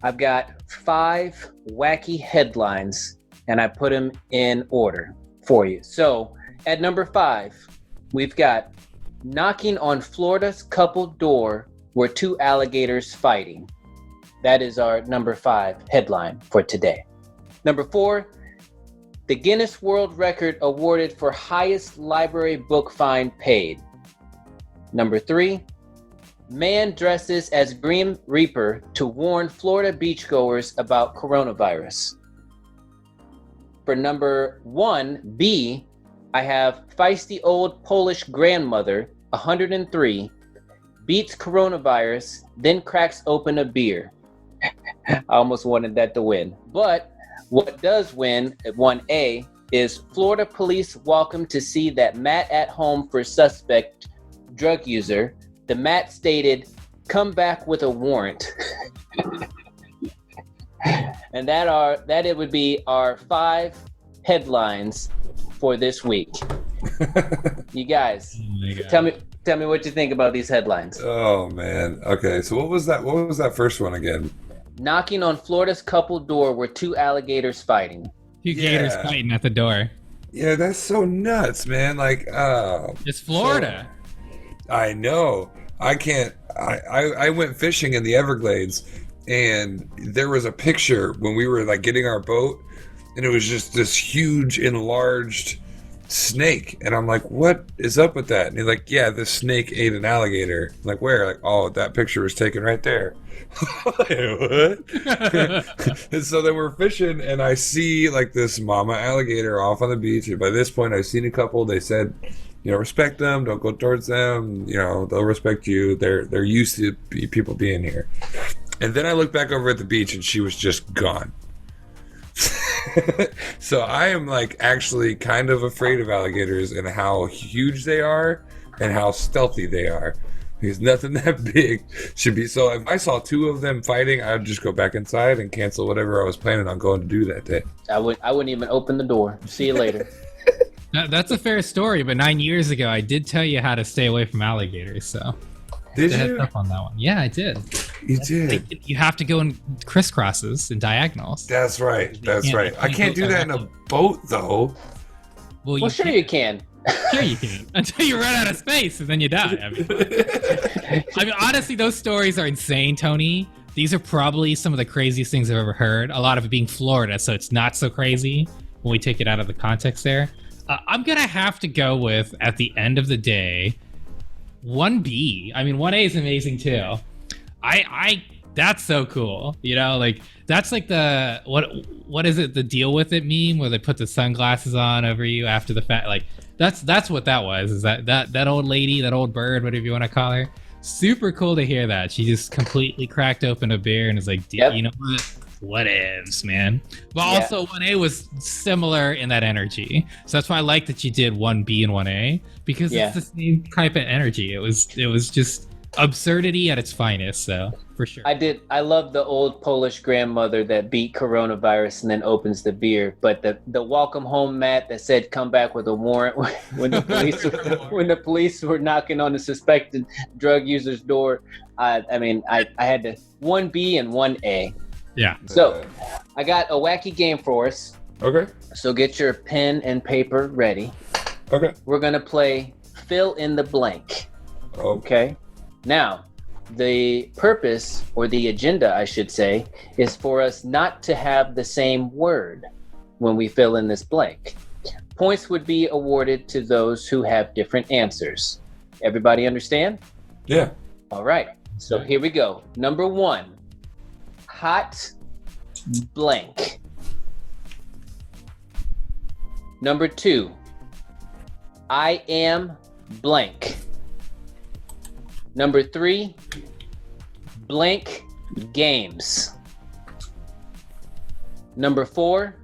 I've got 5 wacky headlines, and I put them in order for you. So at number 5, we've got knocking on Florida's couple door were 2 alligators fighting. That is our number 5 headline for today. Number 4, the Guinness World Record awarded for highest library book fine paid. Number 3, man dresses as Grim Reaper to warn Florida beachgoers about coronavirus. For number 1B, I have feisty old Polish grandmother, 103, beats coronavirus, then cracks open a beer. I almost wanted that to win. But what does win at 1A is Florida police welcome to see that Matt at home for suspect drug user. The Matt stated, come back with a warrant. And that it would be our 5 headlines for this week. You guys, tell me what you think about these headlines. Oh man. Okay, so what was that first one again? Knocking on Florida's couple door were 2 alligators fighting. 2 gators fighting at the door. Yeah, that's so nuts, man. Like, it's Florida. So, I know. I can't. I went fishing in the Everglades, and there was a picture when we were like getting our boat, and it was just this huge enlarged snake, and I'm like, what is up with that? And he's like, yeah, this snake ate an alligator. I'm like, where? Like, oh, that picture was taken right there. What? And so then we're fishing, and I see like this mama alligator off on the beach, and by this point I've seen a couple. They said, you know, respect them, don't go towards them, you know, they'll respect you, they're used to people being here. And then I look back over at the beach, and she was just gone. So I am like actually kind of afraid of alligators and how huge they are and how stealthy they are, because nothing that big should be. So if I saw 2 of them fighting, I would just go back inside and cancel whatever I was planning on going to do that day. I wouldn't even open the door. See you later. That's a fair story, but 9 years ago I did tell you how to stay away from alligators, so did you? Heads up on that one. Yeah, I did. You did. You have to go in crisscrosses and diagonals. That's right. That's right. I can't do that in a boat, though. Well, sure you can. Sure you can. Until you run out of space and then you die. I mean, honestly, those stories are insane, Tony. These are probably some of the craziest things I've ever heard. A lot of it being Florida, so it's not so crazy when we take it out of the context there. I'm going to have to go with, at the end of the day, 1B. I mean, 1A is amazing, too. That's so cool. You know, like, that's like the, what is it, the deal with it meme where they put the sunglasses on over you after the fact? Like, that's what that was, is that old lady, that old bird, whatever you want to call her. Super cool to hear that. She just completely cracked open a beer and is like, you know what ifs, man. But also 1A was similar in that energy. So that's why I like that you did 1B and 1A, because it's the same type of energy. It was just absurdity at its finest, so for sure. I love the old Polish grandmother that beat coronavirus and then opens the beer, but the welcome home mat that said come back with a warrant when the police were knocking on the suspected drug user's door. I had to 1B and 1A. Yeah. So I got a wacky game for us. Okay. So get your pen and paper ready. Okay. We're gonna play fill in the blank. Okay. Now, the purpose, or the agenda, I should say, is for us not to have the same word when we fill in this blank. Points would be awarded to those who have different answers. Everybody understand? Yeah. All right. So here we go. Number 1, hot blank. Number 2, I am blank. Number 3, blank games. Number 4,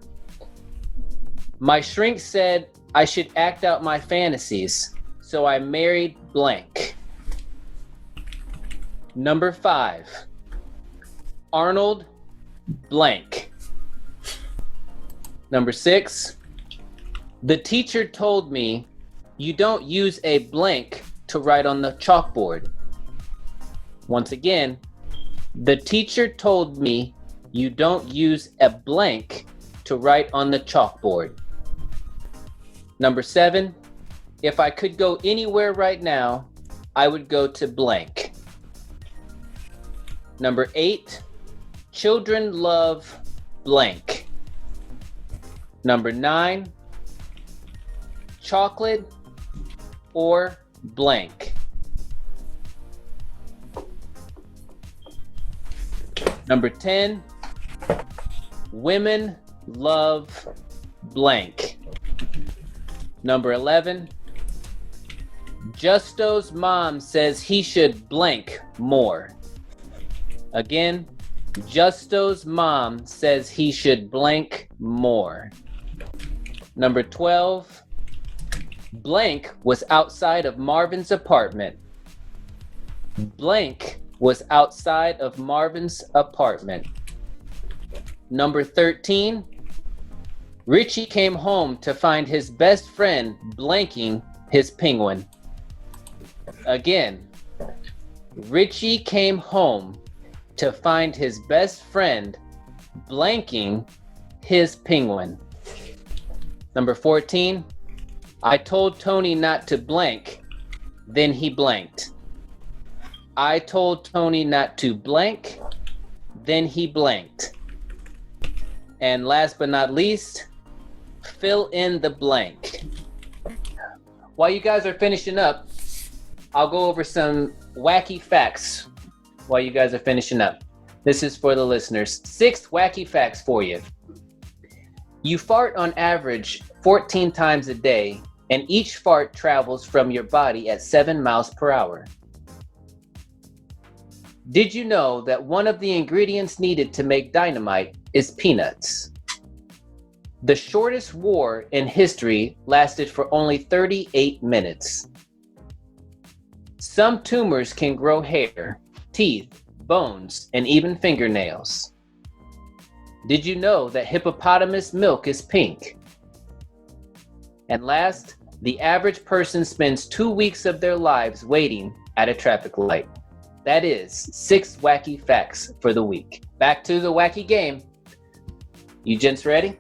my shrink said I should act out my fantasies, so I married blank. Number 5, Arnold blank. Number 6, the teacher told me you don't use a blank to write on the chalkboard. Once again, the teacher told me you don't use a blank to write on the chalkboard. Number 7, if I could go anywhere right now, I would go to blank. Number 8, children love blank. Number 9, chocolate or blank. Number 10, women love blank. Number 11, Justo's mom says he should blank more. Again, Justo's mom says he should blank more. Number 12, blank was outside of Marvin's apartment. Blank was outside of Marvin's apartment. Number 13, Richie came home to find his best friend blanking his penguin. Again, Richie came home to find his best friend blanking his penguin. Number 14, I told Tony not to blank, then he blanked. I told Tony not to blank, then he blanked. And last but not least, fill in the blank. While you guys are finishing up, I'll go over some wacky facts while you guys are finishing up. This is for the listeners. 6 wacky facts for you. You fart on average 14 times a day, and each fart travels from your body at 7 miles per hour. Did you know that one of the ingredients needed to make dynamite is peanuts? The shortest war in history lasted for only 38 minutes. Some tumors can grow hair, teeth, bones, and even fingernails. Did you know that hippopotamus milk is pink? And last, the average person spends 2 weeks of their lives waiting at a traffic light. that is 6 wacky facts for the week. Back to the wacky game. You gents ready?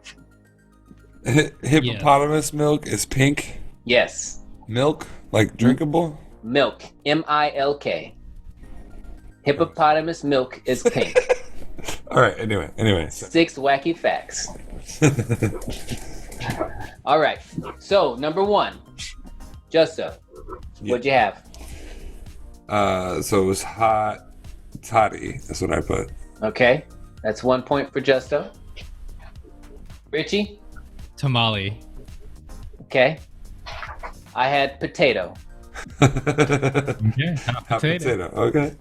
Hippopotamus milk is pink. Yes. Milk, like drinkable? Milk. M-I-L-K. Hippopotamus milk is pink. All right, anyway. 6 wacky facts. All right. So, number 1. Justo, what'd you have? So it was hot toddy. That's what I put. Okay. That's 1 point for Justo. Richie? Tamale. Okay. I had potato. Okay. Hot potato. Okay.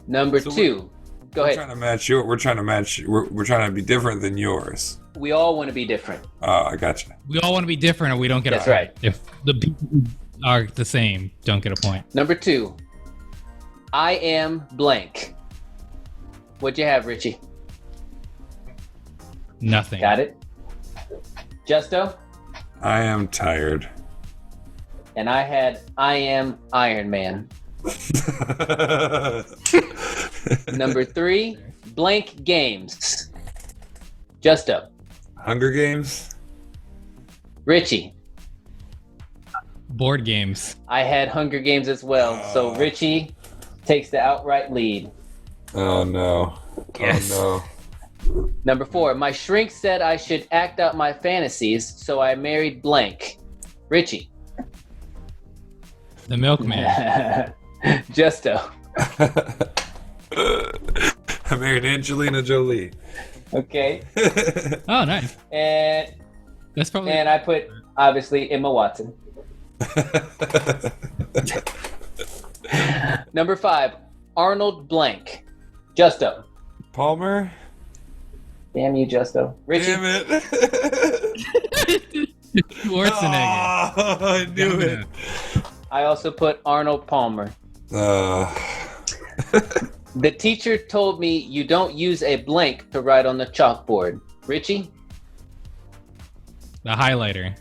Number 2. Go ahead. We're trying to be different than yours. We all want to be different. Oh, I gotcha. We all want to be different or we don't get That's a point. right. If the people who are the same don't get a point. Number 2. I am blank. What'd you have, Richie? Nothing. Got it. Justo? I am tired. And I had I am Iron Man. Number 3, blank games. Justo. Hunger Games? Richie. Board games. I had Hunger Games as well. So Richie takes the outright lead. Oh no. Yes. Oh Number 4, my shrink said I should act out my fantasies, so I married blank. Richie. The milkman. Justo. I married Angelina Jolie. Okay. Oh, nice. And that's probably. And I put obviously Emma Watson. Number 5, Arnold blank. Justo. Palmer. Damn you, Justo. Richie. Damn it. Schwarzenegger. Oh, I knew it. I also put Arnold Palmer. The teacher told me you don't use a blank to write on the chalkboard. Richie? The highlighter.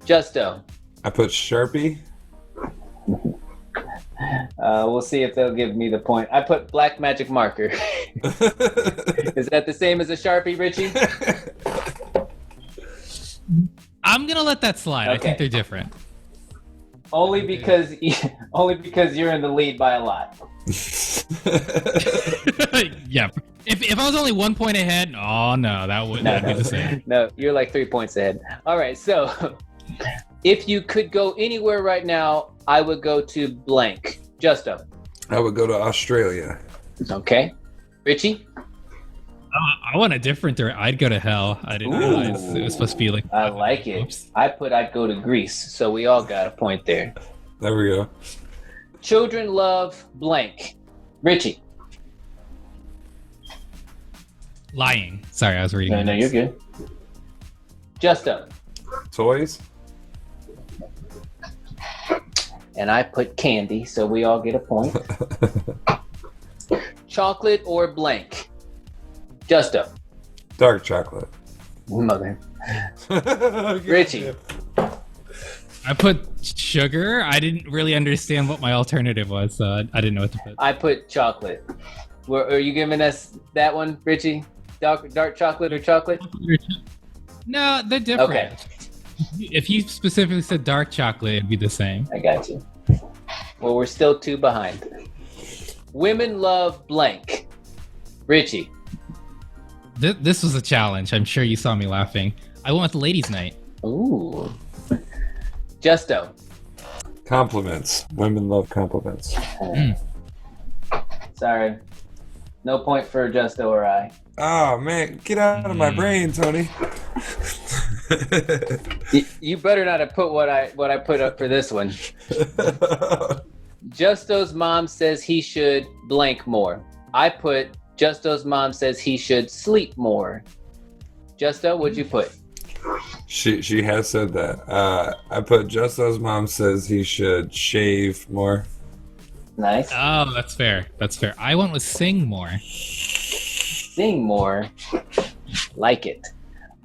Justo. I put Sharpie. We'll see if they'll give me the point. I put black magic marker. Is that the same as a Sharpie, Richie? I'm gonna let that slide. Okay. I think they're different. Only because you're in the lead by a lot. Yeah. If I was only 1 point ahead, oh no, that would be the same. No, you're like 3 points ahead. All right, so if you could go anywhere right now, I would go to blank. Justo. I would go to Australia. Okay. Richie? I want a different. I'd go to hell. I didn't realize it was supposed to be like. I like it. Oops. I'd go to Greece, so we all got a point there. There we go. Children love blank. Richie. Lying. Sorry, I was reading. No, you're good. Justo. Toys. And I put candy, so we all get a point. Chocolate or blank? Justo. Dark chocolate. Mother. Richie. I put sugar. I didn't really understand what my alternative was, so I didn't know what to put. I put chocolate. Are you giving us that one, Richie? Dark chocolate or chocolate? No, they're different. Okay. If you specifically said dark chocolate, it'd be the same. I got you. Well, we're still 2 behind. Women love blank. Richie. This was a challenge. I'm sure you saw me laughing. I went with the ladies' night. Ooh. Justo. Compliments. Women love compliments. Sorry. No point for Justo or I. Oh, man. Get out of my brain, Tony. You better not have put what I put up for this one. Justo's mom says he should blank more. I put Justo's mom says he should sleep more. Justo, what'd you put? She has said that. I put Justo's mom says he should shave more. Nice. Oh, that's fair. That's fair. I went with sing more. Sing more. Like it.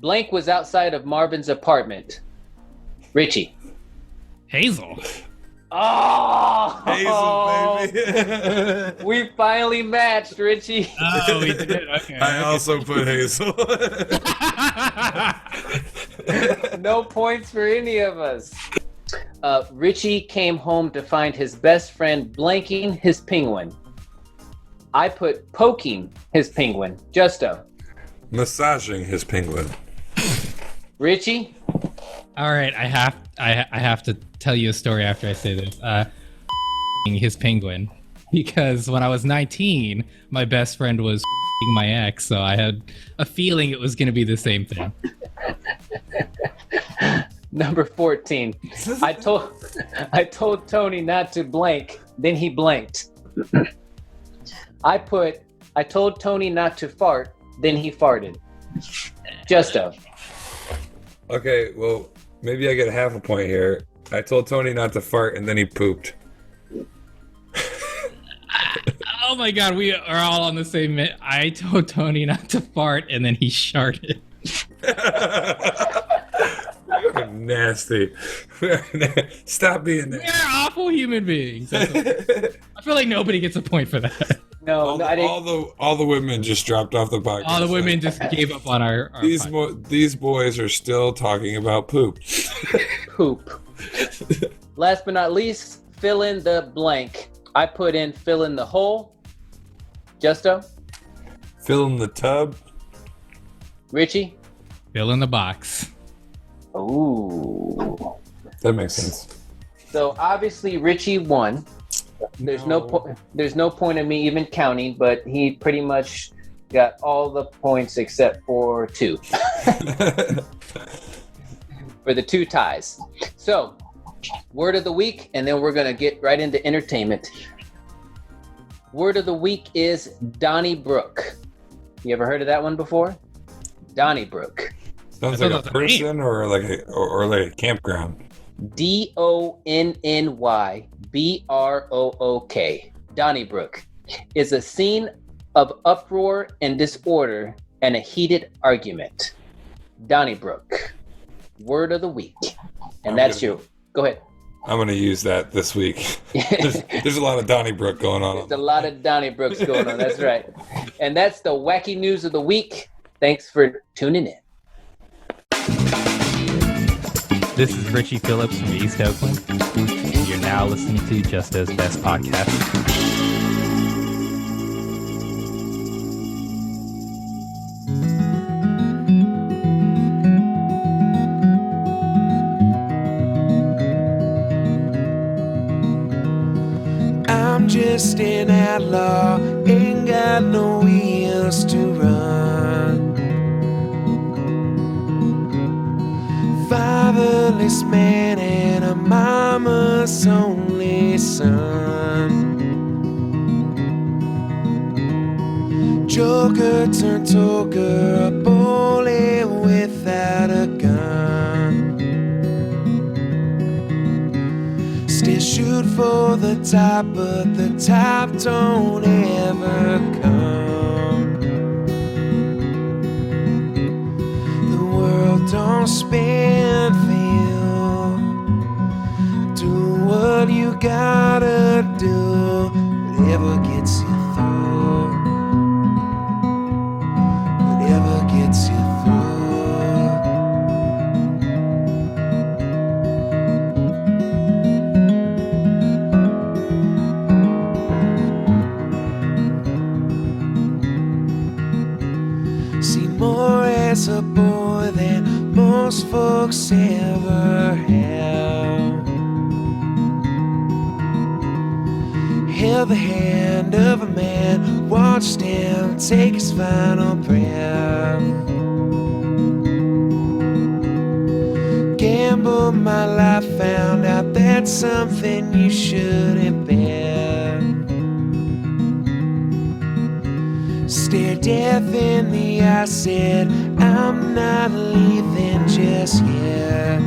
Blank was outside of Marvin's apartment. Richie. Hazel. Oh! We finally matched, Richie. Oh, we did. Okay. I also put Hazel. No points for any of us. Richie came home to find his best friend blanking his penguin. I put poking his penguin. Justo. Massaging his penguin. Richie. All right, I have to tell you a story after I say this. His penguin, because when I was 19, my best friend was my ex, so I had a feeling it was going to be the same thing. Number 14. I told Tony not to blank, then he blanked. I told Tony not to fart, then he farted. Justo. Okay, well, maybe I get half a point here. I told Tony not to fart, and then he pooped. Oh my god, we are all on the same. I told Tony not to fart, and then he sharted. You're nasty. Stop being nasty. We're awful human beings. I feel like nobody gets a point for that. No, I didn't. All the women just dropped off the podcast. All the women just gave up on our these boys are still talking about poop. Poop. Last but not least, fill in the blank. I put in fill in the hole. Justo. Fill in the tub. Richie. Fill in the box. Ooh. That makes sense. So obviously Richie won. There's no point in me even counting, but he pretty much got all the points except for 2. For the 2 ties. So, word of the week, and then we're going to get right into entertainment. Word of the week is Donnybrook. You ever heard of that one before? Donnybrook. Sounds like a person or like a campground. Donnybrook. Donnybrook is a scene of uproar and disorder and a heated argument. Donnybrook. Word of the week. And that's you. Go ahead. I'm going to use that this week. There's a lot of Donnybrook going on. There's a lot of Donnybrooks going on. That's right. And that's the wacky news of the week. Thanks for tuning in. This is Richie Phillips from East Oakland, and you're now listening to Justo's Best Podcast. I'm just an outlaw, ain't got no wheels to run. Fatherless man and a mama's only son. Joker turned toker, a bully without a gun. Still shoot for the top, but the top don't ever come. The world don't spin for you. Do what you gotta do, whatever gets you through. Whatever gets you as a boy than most folks ever have. Held the hand of a man, watched him take his final breath. Gambled my life, found out that's something you shouldn't bet. Stared death in the eye, said, I'm not leaving just yet.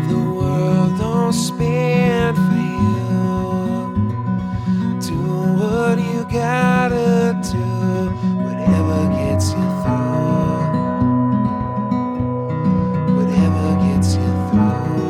The world don't spin for you. Do what you gotta do, whatever gets you through. Whatever gets you through.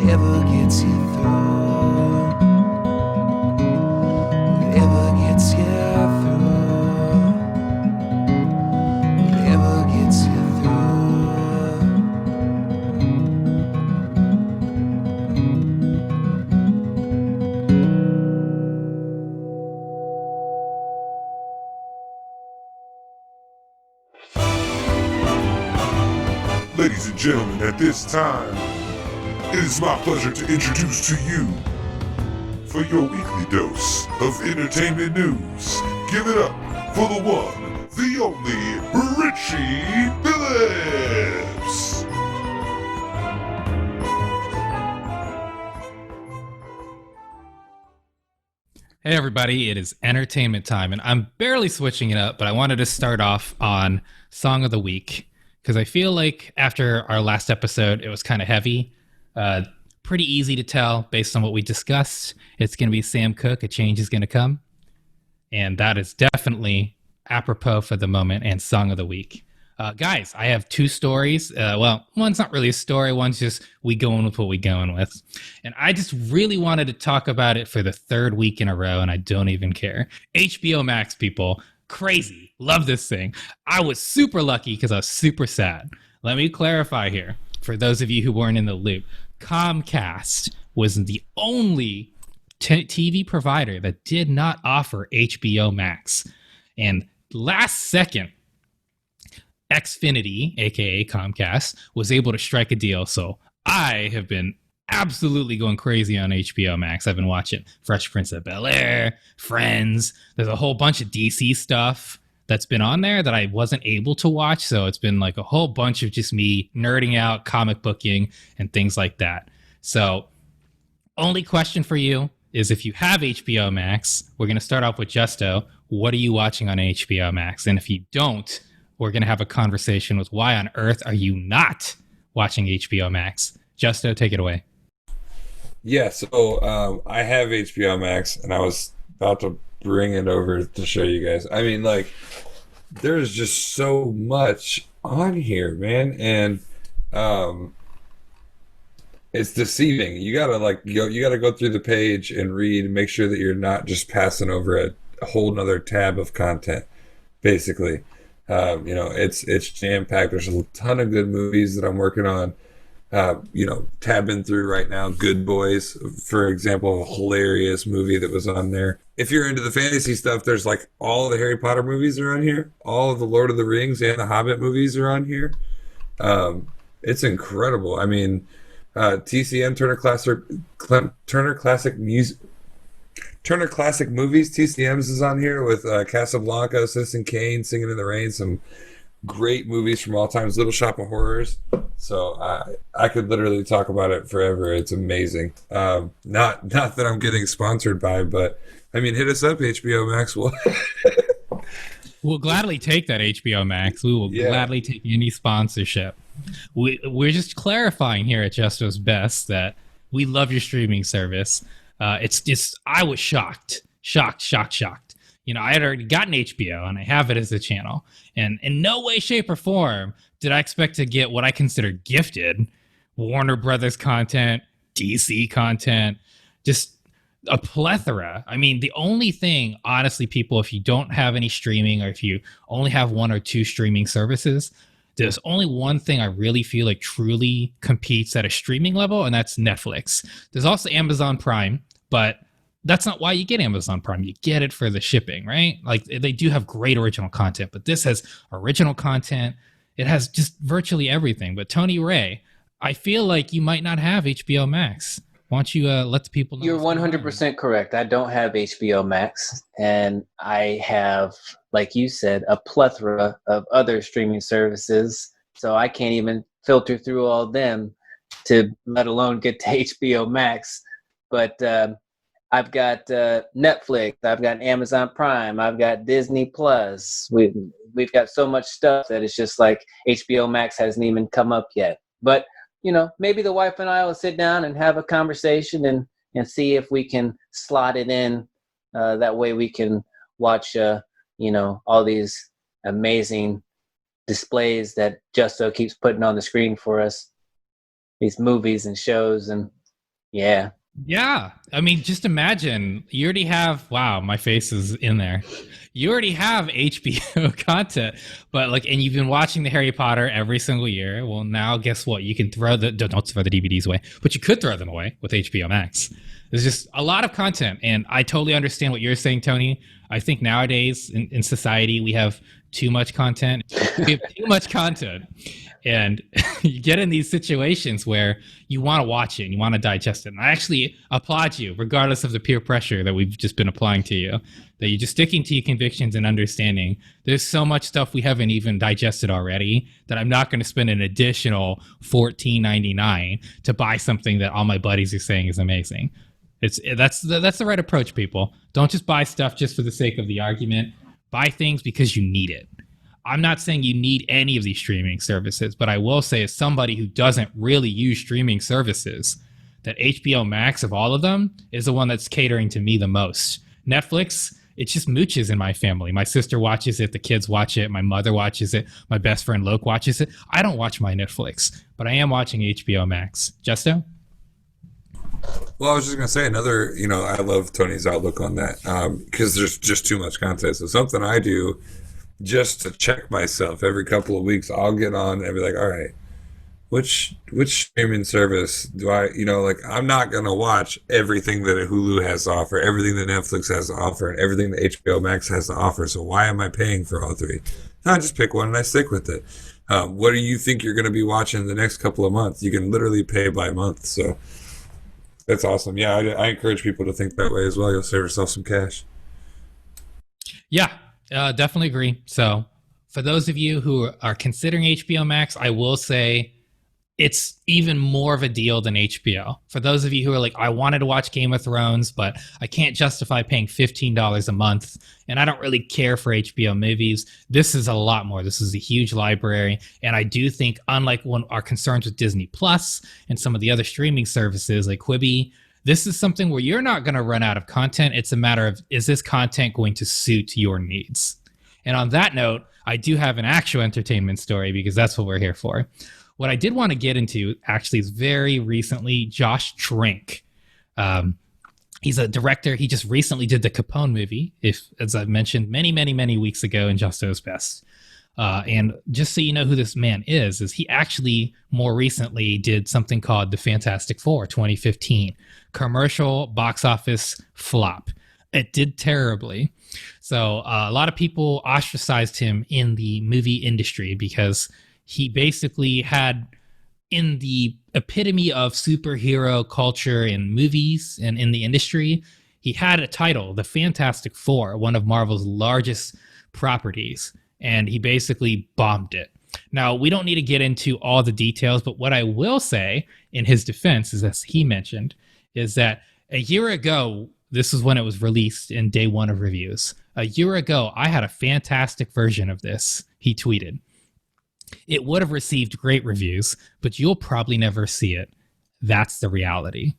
whatever gets you through, whatever gets you through, whatever gets you through. Ladies and gentlemen, at this time, it is my pleasure to introduce to you, for your weekly dose of entertainment news, give it up for the one, the only, Richie Phillips! Hey everybody, it is entertainment time, and I'm barely switching it up, but I wanted to start off on Song of the Week, because I feel like after our last episode, it was kind of heavy. Pretty easy to tell based on what we discussed. It's going to be Sam Cooke, A Change Is Going to Come. And that is definitely apropos for the moment and Song of the Week. Guys, I have two stories. Well, one's not really a story. One's just we going with what we going with. And I just really wanted to talk about it for the third week in a row, and I don't even care. HBO Max, people. Crazy. Love this thing. I was super lucky because I was super sad. Let me clarify here for those of you who weren't in the loop. Comcast was the only TV provider that did not offer HBO Max. And last second, Xfinity, aka Comcast, was able to strike a deal. So I have been absolutely going crazy on HBO Max. I've been watching Fresh Prince of Bel-Air, Friends. There's a whole bunch of DC stuff that's been on there that I wasn't able to watch. So it's been like a whole bunch of just me nerding out, comic booking, and things like that. So only question for you is if you have HBO Max, we're going to start off with Justo. What are you watching on HBO Max? And if you don't, we're going to have a conversation with why on earth are you not watching HBO Max? Justo, take it away. Yeah, so I have HBO Max, and I was about to bring it over to show you guys. I mean, like, there's just so much on here, man, and it's deceiving. You gotta go through the page and read and make sure that you're not just passing over a whole nother tab of content, basically. It's jam-packed. There's a ton of good movies that I'm working on. Tabbing through right now. Good Boys, for example, a hilarious movie that was on there. If you're into the fantasy stuff, there's like all of the Harry Potter movies are on here. All of the Lord of the Rings and the Hobbit movies are on here. It's incredible. I mean, TCM, Turner Classic Movies, TCM's is on here with Casablanca, Citizen Kane, Singing in the Rain, some great movies from all times, Little Shop of Horrors. So I could literally talk about it forever. It's amazing. Not that I'm getting sponsored by, but I mean, hit us up, HBO Max. We'll gladly take that HBO Max. We will gladly take any sponsorship. We're just clarifying here at Justo's Best that we love your streaming service. It's just, I was shocked. I had already gotten HBO and I have it as a channel. And in no way, shape, or form did I expect to get what I consider gifted Warner Brothers content, DC content, just a plethora. I mean, the only thing, honestly, people, if you don't have any streaming or if you only have one or two streaming services, there's only one thing I really feel like truly competes at a streaming level, and that's Netflix. There's also Amazon Prime, but that's not why you get Amazon Prime. You get it for the shipping, right? Like, they do have great original content, but this has original content. It has just virtually everything. But Tony Ray, I feel like you might not have HBO Max. Why don't you let the people know? You're 100% correct. I don't have HBO Max, and I have, like you said, a plethora of other streaming services. So I can't even filter through all of them to let alone get to HBO Max. But I've got Netflix, I've got Amazon Prime, I've got Disney Plus. We've got so much stuff that it's just like HBO Max hasn't even come up yet. But maybe the wife and I will sit down and have a conversation and see if we can slot it in. That way we can watch, all these amazing displays that Justo keeps putting on the screen for us. These movies and shows and Yeah. Yeah. I mean, just imagine you already have, wow, my face is in there. You already have HBO content, but like, and you've been watching the Harry Potter every single year. Well, now guess what? You can don't throw the DVDs away, but you could throw them away with HBO Max. There's just a lot of content. And I totally understand what you're saying, Tony. I think nowadays in society, we have too much content. We have too much content. And you get in these situations where you want to watch it and you want to digest it. And I actually applaud you, regardless of the peer pressure that we've just been applying to you, that you're just sticking to your convictions and understanding there's so much stuff we haven't even digested already that I'm not going to spend an additional $14.99 to buy something that all my buddies are saying is amazing. That's the right approach, people. Don't just buy stuff just for the sake of the argument. Buy things because you need it. I'm not saying you need any of these streaming services, but I will say as somebody who doesn't really use streaming services, that HBO Max of all of them is the one that's catering to me the most. Netflix, it just mooches in my family. My sister watches it, the kids watch it, my mother watches it, my best friend Loke watches it. I don't watch my Netflix, but I am watching HBO Max. Justo? Well, I was just going to say another, I love Tony's outlook on that because there's just too much content. So something I do just to check myself every couple of weeks, I'll get on and be like, all right, which streaming service do I, I'm not going to watch everything that Hulu has to offer, everything that Netflix has to offer, and everything that HBO Max has to offer. So why am I paying for all three? No, I just pick one and I stick with it. What do you think you're going to be watching the next couple of months? You can literally pay by month. So that's awesome. Yeah, I encourage people to think that way as well. You'll save yourself some cash. Yeah. Definitely agree. So for those of you who are considering HBO Max, I will say it's even more of a deal than HBO. For those of you who are like, I wanted to watch Game of Thrones, but I can't justify paying $15 a month, and I don't really care for HBO movies, this is a lot more. This is a huge library. And I do think, unlike our concerns with Disney Plus and some of the other streaming services like Quibi, this is something where you're not going to run out of content. It's a matter of, is this content going to suit your needs? And on that note, I do have an actual entertainment story because that's what we're here for. What I did want to get into actually is very recently, Josh Trank. He's a director. He just recently did the Capone movie, as I've mentioned many, many, many weeks ago in Justo's Best. And just so you know who this man is he actually more recently did something called The Fantastic Four 2015. Commercial box office flop. It did terribly. So a lot of people ostracized him in the movie industry because he basically had, in the epitome of superhero culture in movies and in the industry, he had a title, The Fantastic Four, one of Marvel's largest properties, and he basically bombed it. Now, we don't need to get into all the details, but what I will say in his defense is, as he mentioned, is that a year ago, this is when it was released in day one of reviews. A year ago, I had a fantastic version of this, he tweeted. It would have received great reviews, but you'll probably never see it. That's the reality.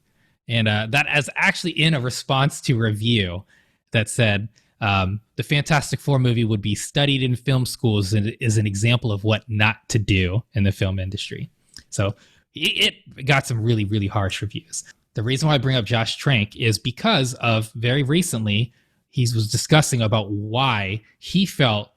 And that is actually in a response to review that said, the Fantastic Four movie would be studied in film schools and is an example of what not to do in the film industry. So it got some really, really harsh reviews. The reason why I bring up Josh Trank is because of very recently, he was discussing about why he felt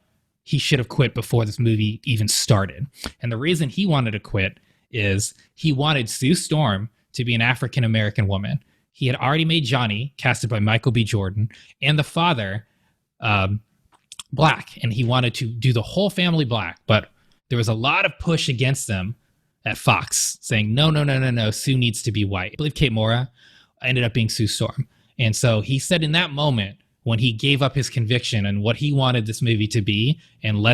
he should have quit before this movie even started. And the reason he wanted to quit is he wanted Sue Storm to be an African-American woman. He had already made Johnny, casted by Michael B. Jordan, and the father black. And he wanted to do the whole family black. But there was a lot of push against them at Fox saying, no, Sue needs to be white. I believe Kate Mora ended up being Sue Storm. And so he said in that moment, when he gave up his conviction and what he wanted this movie to be and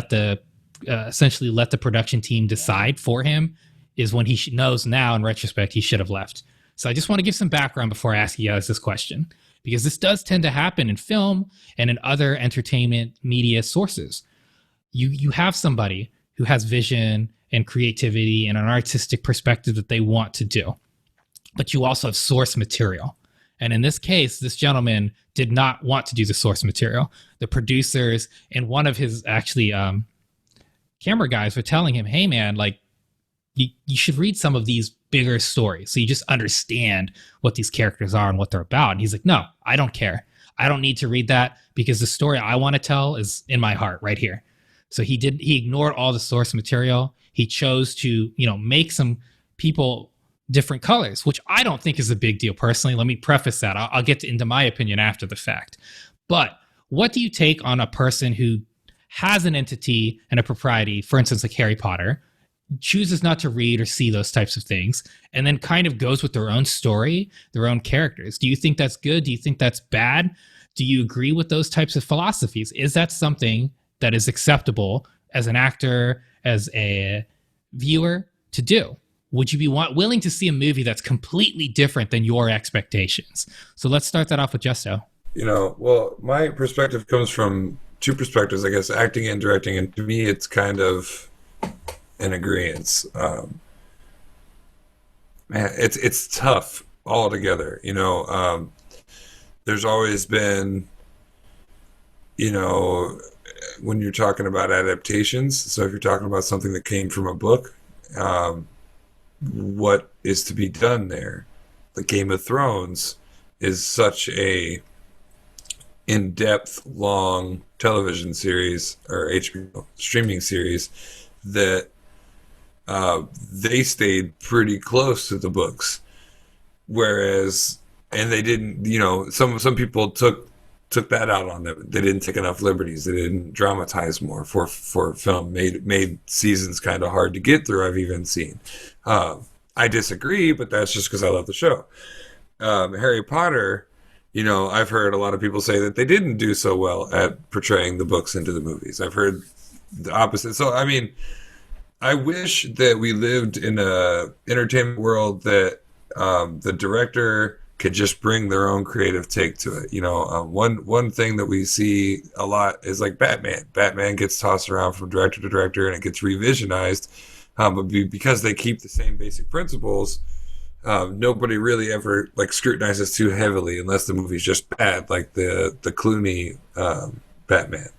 essentially let the production team decide for him, is when he knows now in retrospect he should have left. So I just want to give some background before I ask you guys this question, because this does tend to happen in film and in other entertainment media sources. You have somebody who has vision and creativity and an artistic perspective that they want to do, but you also have source material. And in this case, this gentleman did not want to do the source material. The producers and one of his camera guys were telling him, hey man, like you should read some of these bigger story. So you just understand what these characters are and what they're about. And he's like, no, I don't care. I don't need to read that because the story I want to tell is in my heart right here. So he ignored all the source material. He chose to, make some people different colors, which I don't think is a big deal personally. Let me preface that. I'll get into my opinion after the fact. But what do you take on a person who has an entity and a propriety, for instance, like Harry Potter, chooses not to read or see those types of things, and then kind of goes with their own story, their own characters? Do you think that's good? Do you think that's bad? Do you agree with those types of philosophies? Is that something that is acceptable as an actor, as a viewer to do? Would you be willing to see a movie that's completely different than your expectations? So let's start that off with Justo. Well, my perspective comes from two perspectives, I guess, acting and directing, and to me it's kind of an agreement. Man, it's tough altogether. There's always been, when you're talking about adaptations, so if you're talking about something that came from a book, what is to be done there? The Game of Thrones is such a in-depth, long television series or HBO streaming series that they stayed pretty close to the books, and they didn't. Some people took that out on them. They didn't take enough liberties. They didn't dramatize more for film. Made seasons kind of hard to get through. I've even seen. I disagree, but that's just because I love the show. Harry Potter. I've heard a lot of people say that they didn't do so well at portraying the books into the movies. I've heard the opposite. So, I mean, I wish that we lived in a entertainment world that the director could just bring their own creative take to it. One thing that we see a lot is like Batman. Batman gets tossed around from director to director and it gets revisionized. But because they keep the same basic principles, nobody really ever scrutinizes too heavily unless the movie's just bad, like the Clooney Batman.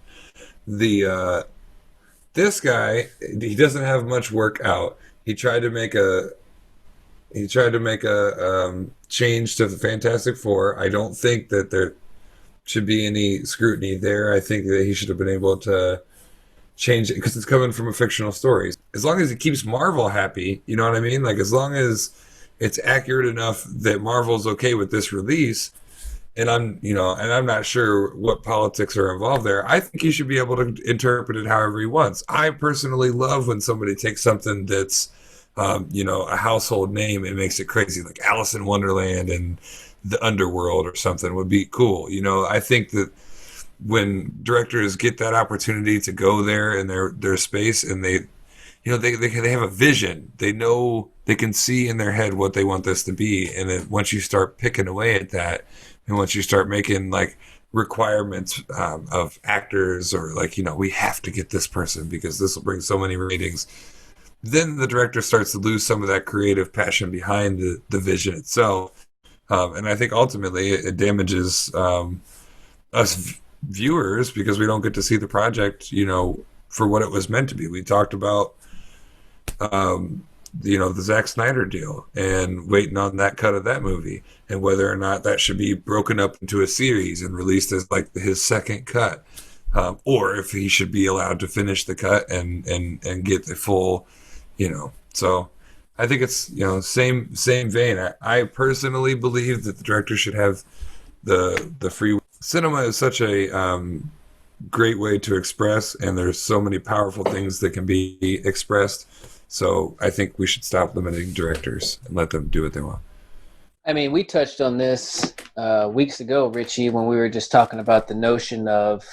This guy, he doesn't have much work out. He tried to make a change to the Fantastic Four. I don't think that there should be any scrutiny there. I think that he should have been able to change it because it's coming from a fictional story. As long as it keeps Marvel happy, you know what I mean? As long as it's accurate enough that Marvel's okay with this release, and I'm not sure what politics are involved there. I think he should be able to interpret it however he wants. I personally love when somebody takes something that's, a household name and makes it crazy, like Alice in Wonderland and the Underworld or something would be cool. I think that when directors get that opportunity to go there in their space and they have a vision, they know, they can see in their head what they want this to be. And then once you start picking away at that, and once you start making requirements of actors or we have to get this person because this will bring so many ratings, then the director starts to lose some of that creative passion behind the vision itself. And I think ultimately it damages us viewers because we don't get to see the project, for what it was meant to be. We talked about the Zack Snyder deal and waiting on that cut of that movie and whether or not that should be broken up into a series and released as his second cut, or if he should be allowed to finish the cut and get the full, so I think it's, same vein. I personally believe that the director should have the free. Cinema is such a great way to express, and there's so many powerful things that can be expressed. So I think we should stop limiting directors and let them do what they want. I mean, we touched on this weeks ago, Richie, when we were just talking about the notion of,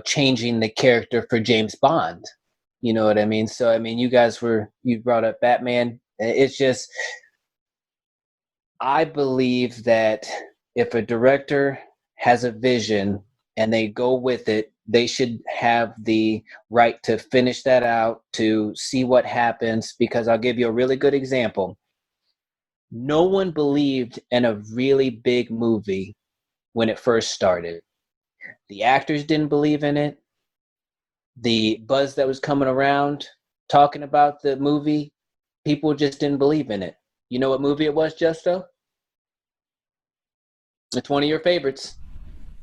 changing the character for James Bond. You know what I mean? So, I mean, you brought up Batman. It's just, I believe that if a director has a vision and they go with it, they should have the right to finish that out, to see what happens, because I'll give you a really good example. No one believed in a really big movie when it first started. The actors didn't believe in it. The buzz that was coming around talking about the movie people just didn't believe in it. You know what movie it was, Justo? It's one of your favorites.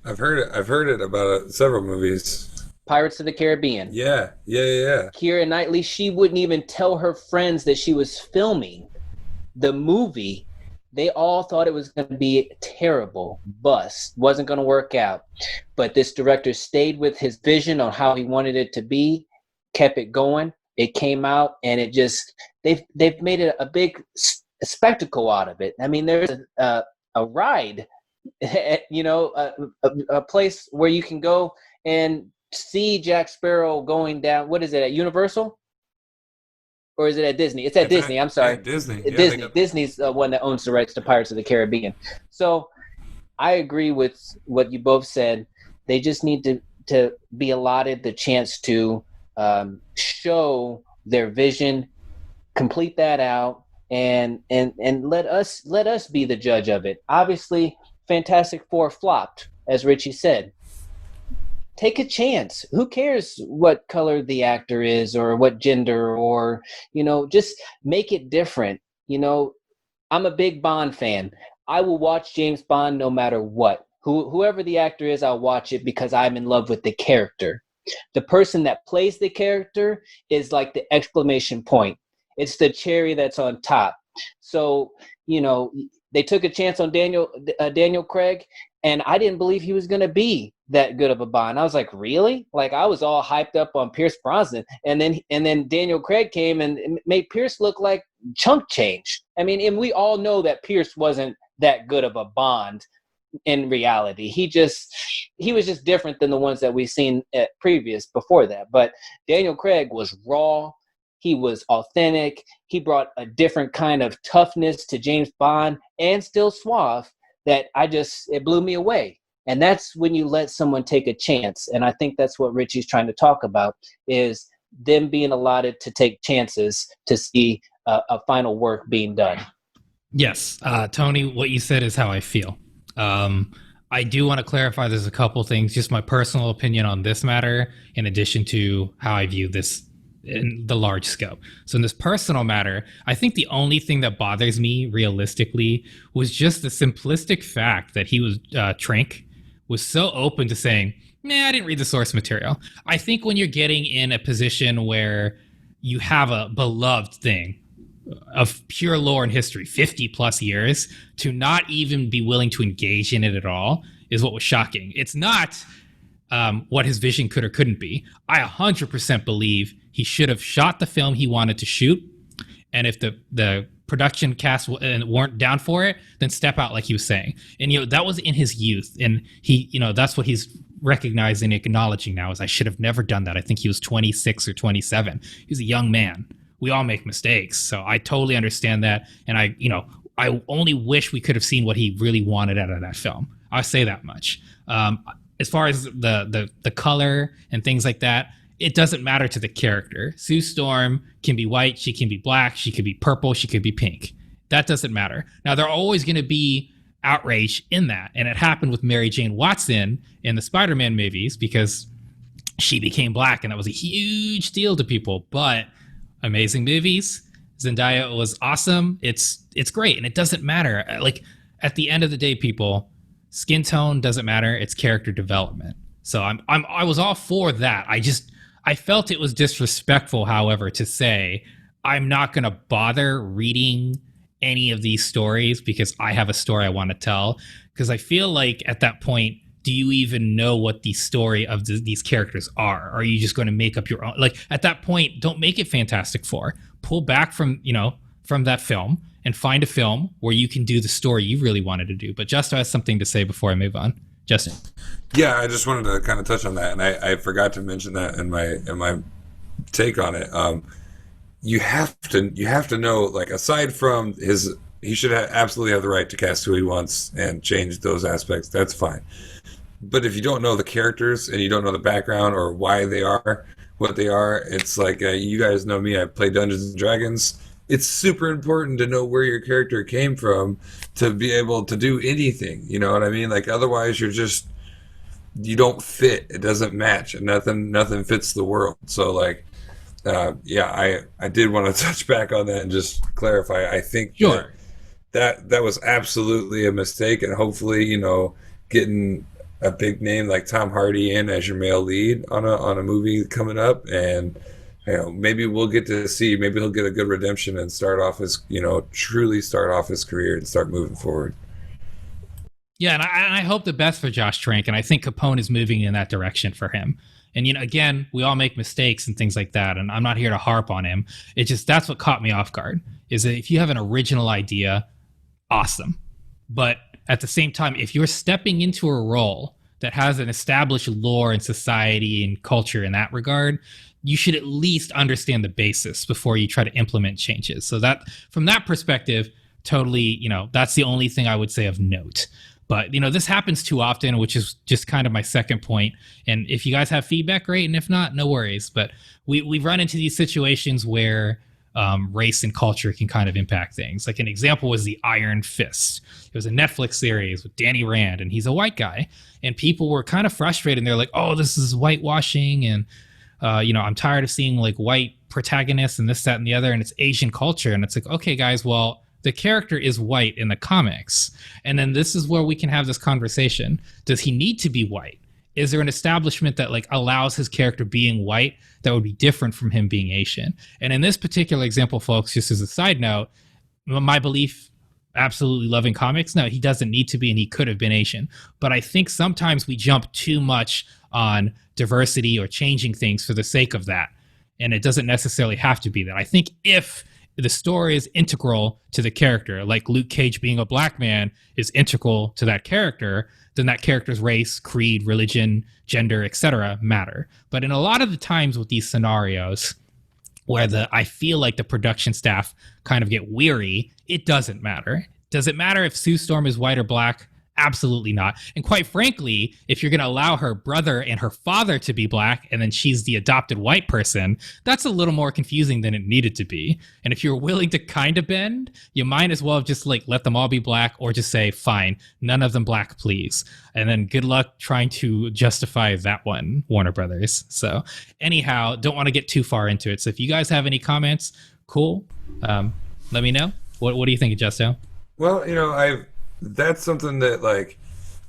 I've heard it about several movies. Pirates of the Caribbean. Yeah. Keira Knightley, she wouldn't even tell her friends that she was filming the movie. They all thought it was going to be terrible, bust, wasn't going to work out. But this director stayed with his vision on how he wanted it to be, kept it going. It came out, and it just they've made it a big spectacle out of it. I mean, there's a ride, you know, a place where you can go and see Jack Sparrow going down. What is it, at Universal? Or is it at Disney? It's at Disney. I'm sorry. Yeah, Disney. Disney. Disney's the one that owns the rights to Pirates of the Caribbean. So I agree with what you both said. They just need to be allotted the chance to show their vision, complete that out, and let us be the judge of it. Obviously, Fantastic Four flopped, as Richie said. Take a chance. Who cares what color the actor is or what gender, or, you know, just make it different. You know, I'm a big Bond fan. I will watch James Bond no matter what. Whoever the actor is, I'll watch it because I'm in love with the character. The person that plays the character is like the exclamation point. It's the cherry that's on top. So, you know, they took a chance on Daniel Craig, and I didn't believe he was going to be that good of a Bond. I was like, really? Like, I was all hyped up on Pierce Brosnan, and then Daniel Craig came and made Pierce look like chunk change. I mean, and we all know that Pierce wasn't that good of a Bond in reality. He was just different than the ones that we've seen previous before that. But Daniel Craig was raw. He was authentic. He brought a different kind of toughness to James Bond, and still suave, that it blew me away. And that's when you let someone take a chance. And I think that's what Richie's trying to talk about, is them being allotted to take chances to see a final work being done. Yes. Tony, what you said is how I feel. I do want to clarify there's a couple things, just my personal opinion on this matter, in addition to how I view this in the large scope. So in this personal matter, I think the only thing that bothers me realistically was just the simplistic fact that he was, Trank, was so open to saying, nah, I didn't read the source material. I think when you're getting in a position where you have a beloved thing of pure lore and history, 50 plus years, to not even be willing to engage in it at all is what was shocking. It's not what his vision could or couldn't be. I 100% believe he should have shot the film he wanted to shoot, and if the production cast weren't down for it, then step out, like he was saying. And, you know, that was in his youth, and he, you know, that's what he's recognizing, acknowledging now, is I should have never done that. I think he was 26 or 27. He's a young man. We all make mistakes, so I totally understand that, and I only wish we could have seen what he really wanted out of that film. I'll say that much. As far as the color and things like that, it doesn't matter to the character. Sue Storm can be white, she can be black, she could be purple, she could be pink. That doesn't matter. Now, there are always going to be outrage in that, and it happened with Mary Jane Watson in the Spider-Man movies because she became black, and that was a huge deal to people. But amazing movies. Zendaya was awesome. It's great, and it doesn't matter. Like, at the end of the day, people, skin tone doesn't matter. It's character development. So I was all for that. I felt it was disrespectful, however, to say I'm not going to bother reading any of these stories because I have a story I want to tell. Because I feel like at that point, do you even know what the story of these characters are? Or are you just going to make up your own? Like, at that point, don't make it Fantastic Four. Pull back from that film and find a film where you can do the story you really wanted to do. But Justo has something to say before I move on. Justin. Yeah, I just wanted to kind of touch on that, and I forgot to mention that in my take on it. You have to know, like, aside from he should absolutely have the right to cast who he wants and change those aspects. That's fine. But if you don't know the characters and you don't know the background or why they are what they are, it's like, you guys know me. I play Dungeons and Dragons. It's super important to know where your character came from to be able to do anything. You know what I mean? Like, otherwise you don't fit. It doesn't match, and nothing fits the world. So, like, I did want to touch back on that and just clarify. I think Sure. that was absolutely a mistake, and hopefully, getting a big name like Tom Hardy in as your male lead on a movie coming up, and maybe we'll get to see. Maybe he'll get a good redemption and truly start off his career and start moving forward. Yeah, and I hope the best for Josh Trank, and I think Capone is moving in that direction for him. And, again, we all make mistakes and things like that, and I'm not here to harp on him. It's just that's what caught me off guard, is that if you have an original idea, awesome. But at the same time, if you're stepping into a role that has an established lore and society and culture in that regard, you should at least understand the basis before you try to implement changes. So that, from that perspective, totally, that's the only thing I would say of note. But, this happens too often, which is just kind of my second point. And if you guys have feedback, great. And if not, no worries. But we've run into these situations where race and culture can kind of impact things. Like an example was the Iron Fist. It was a Netflix series with Danny Rand, and he's a white guy. And people were kind of frustrated. And they're like, oh, this is whitewashing. And, I'm tired of seeing like white protagonists and this, that, and the other. And it's Asian culture. And it's like, okay, guys, well, the character is white in the comics. And then this is where we can have this conversation. Does he need to be white? Is there an establishment that like allows his character being white that would be different from him being Asian? And in this particular example, folks, just as a side note, my belief, absolutely loving comics, no, he doesn't need to be, and he could have been Asian. But I think sometimes we jump too much on diversity or changing things for the sake of that. And it doesn't necessarily have to be that. I think if the story is integral to the character, like Luke Cage being a black man is integral to that character, then that character's race, creed, religion, gender, etc. matter. But in a lot of the times with these scenarios where I feel like the production staff kind of get weary, it doesn't matter. Does it matter if Sue Storm is white or black? Absolutely not. And quite frankly, if you're going to allow her brother and her father to be black and then she's the adopted white person, that's a little more confusing than it needed to be. And if you're willing to kind of bend, you might as well have just like let them all be black, or just say, fine, none of them black, please. And then good luck trying to justify that one, Warner Brothers. So anyhow, don't want to get too far into it. So if you guys have any comments, cool. Let me know. What do you think, Justo? Well, that's something that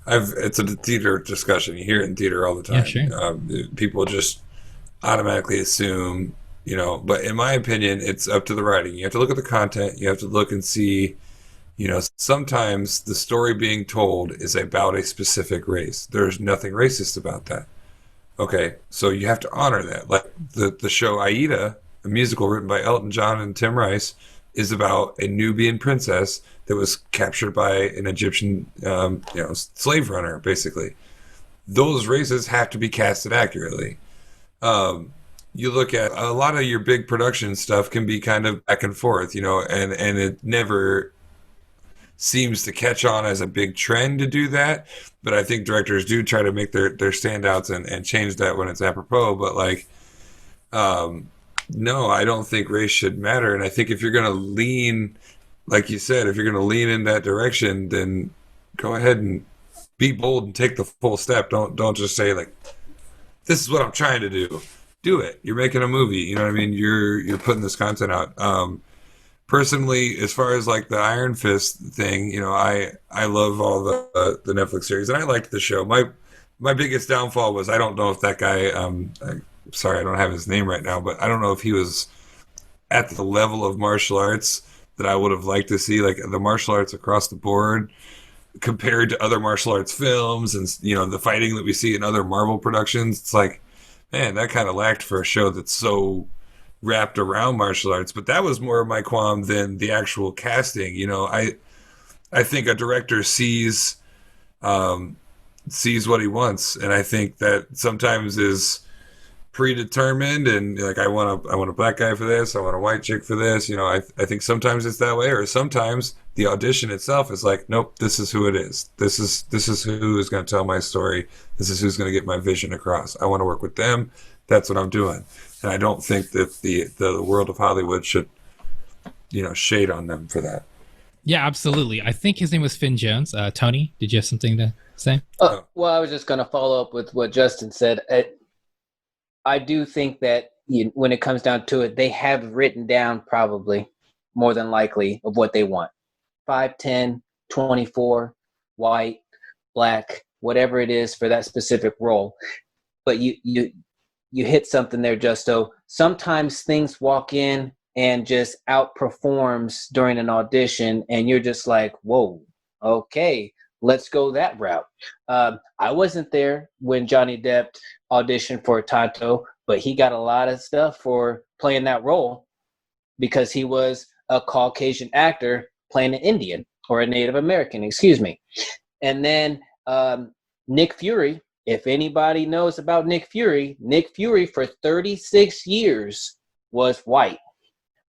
it's a theater discussion. You hear it in theater all the time. Yeah, sure. People just automatically assume, but in my opinion, it's up to the writing. You have to look at the content. You have to look and see, sometimes the story being told is about a specific race. There's nothing racist about that. Okay, so you have to honor that. Like the show Aida, a musical written by Elton John and Tim Rice, is about a Nubian princess that was captured by an Egyptian, slave runner, basically. Those races have to be casted accurately. You look at a lot of your big production stuff can be kind of back and forth, and it never seems to catch on as a big trend to do that. But I think directors do try to make their standouts and change that when it's apropos. But no, I don't think race should matter. And I think if you're going to lean, like you said, if you're going to lean in that direction, then go ahead and be bold and take the full step. Don't just say like, this is what I'm trying to do. Do it. You're making a movie. You know what I mean? You're putting this content out. Personally, as far as like the Iron Fist thing, I love all the Netflix series, and I liked the show. My biggest downfall was I don't know if that guy, sorry, I don't have his name right now, but I don't know if he was at the level of martial arts that I would have liked to see, like the martial arts across the board compared to other martial arts films and, the fighting that we see in other Marvel productions. It's like, man, that kind of lacked for a show that's so wrapped around martial arts. But that was more of my qualm than the actual casting. I think a director sees what he wants, and I think that sometimes is predetermined, and like I want a black guy for this, I want a white chick for this. I think sometimes it's that way, or sometimes the audition itself is like, nope, this is who it is. This is who is going to tell my story. This is who's going to get my vision across. I want to work with them. That's what I'm doing. And I don't think that the world of Hollywood should, shade on them for that. Yeah, absolutely. I think his name was Finn Jones. Tony, did you have something to say? Well, I was just going to follow up with what Justin said. I do think that when it comes down to it, they have written down probably more than likely of what they want. 5'10", 24, white, black, whatever it is for that specific role. But you hit something there, Justo. Sometimes things walk in and just outperforms during an audition, and you're just like, whoa, okay, let's go that route. I wasn't there when Johnny Depp auditioned for Tonto, but he got a lot of stuff for playing that role because he was a Caucasian actor playing an Indian or a Native American, excuse me. And then Nick Fury, if anybody knows about Nick Fury for 36 years was white.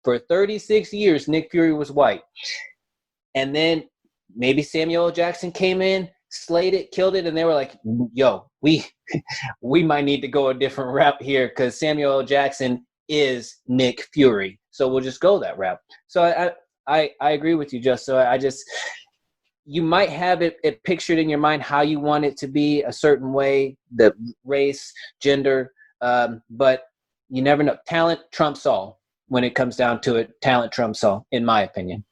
For 36 years, Nick Fury was white. And then maybe Samuel L. Jackson came in, slayed it, killed it, and they were like, yo, we might need to go a different route here because Samuel L. Jackson is Nick Fury. So we'll just go that route. So I agree with you, Justo. You might have it pictured in your mind how you want it to be a certain way, the race, gender, but you never know. Talent trumps all. When it comes down to it, talent trumps all, in my opinion.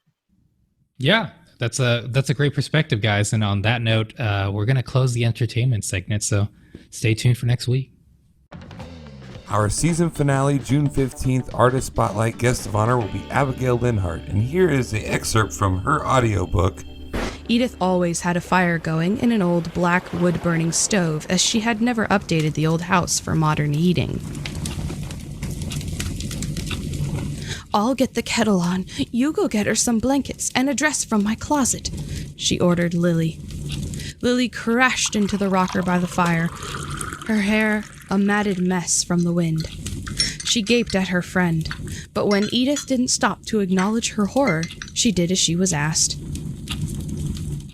Yeah, that's a great perspective, guys. And on that note, we're going to close the entertainment segment, so stay tuned for next week. Our season finale, June 15th, Artist Spotlight guest of honor will be Abigail Linhart, and here is the excerpt from her audiobook. Edith always had a fire going in an old black wood-burning stove, as she had never updated the old house for modern heating. I'll get the kettle on. You go get her some blankets and a dress from my closet, she ordered Lily. Lily crashed into the rocker by the fire, her hair a matted mess from the wind. She gaped at her friend, but when Edith didn't stop to acknowledge her horror, she did as she was asked.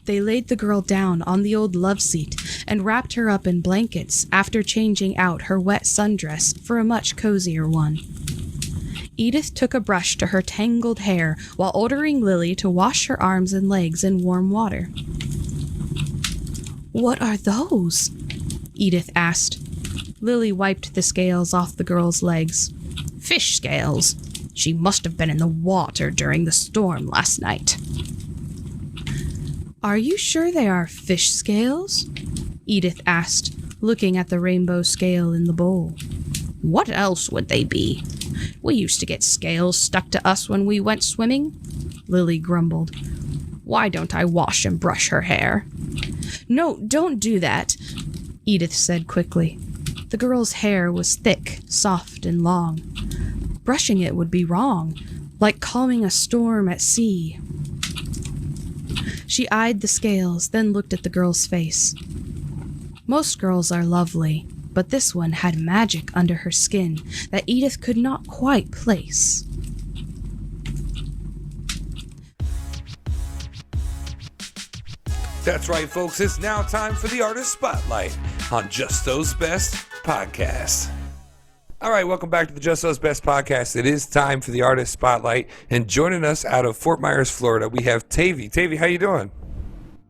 They laid the girl down on the old love seat and wrapped her up in blankets after changing out her wet sundress for a much cozier one. Edith took a brush to her tangled hair while ordering Lily to wash her arms and legs in warm water. What are those? Edith asked. Lily wiped the scales off the girl's legs. Fish scales. She must have been in the water during the storm last night. Are you sure they are fish scales? Edith asked, looking at the rainbow scale in the bowl. What else would they be? We used to get scales stuck to us when we went swimming, Lily grumbled. Why don't I wash and brush her hair? No, don't do that, Edith said quickly. The girl's hair was thick, soft, and long. Brushing it would be wrong, like calming a storm at sea. She eyed the scales, then looked at the girl's face. Most girls are lovely, but this one had magic under her skin that Edith could not quite place. That's right, folks. It's now time for the Artist Spotlight on Justo's Best Podcast. All right, welcome back to the Justo's Best Podcast. It is time for the Artist Spotlight, and joining us out of Fort Myers, Florida, we have TAVY. TAVY, how you doing?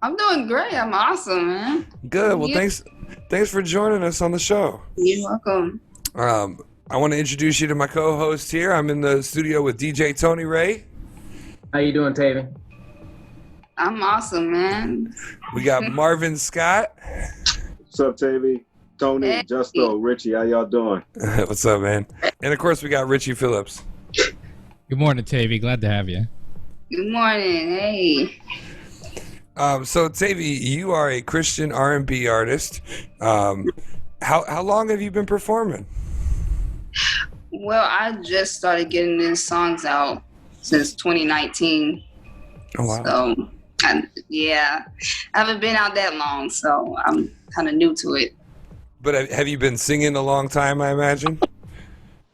I'm doing great. I'm awesome, man. Good. Well, thanks for joining us on the show. You're welcome. I want to introduce you to my co-host here. I'm in the studio with DJ Tony Ray. How you doing, Tavy? I'm awesome, man. We got Marvin Scott. What's up, Tavy? Tony, hey. Justo, Richie, how y'all doing? What's up, man? And of course, we got Richie Phillips. Good morning, Tavy. Glad to have you. Good morning. Hey. So, Tavy, you are a Christian R&B artist. How long have you been performing? Well, I just started getting these songs out since 2019. Oh, wow. So, I haven't been out that long, so I'm kind of new to it. But have you been singing a long time, I imagine?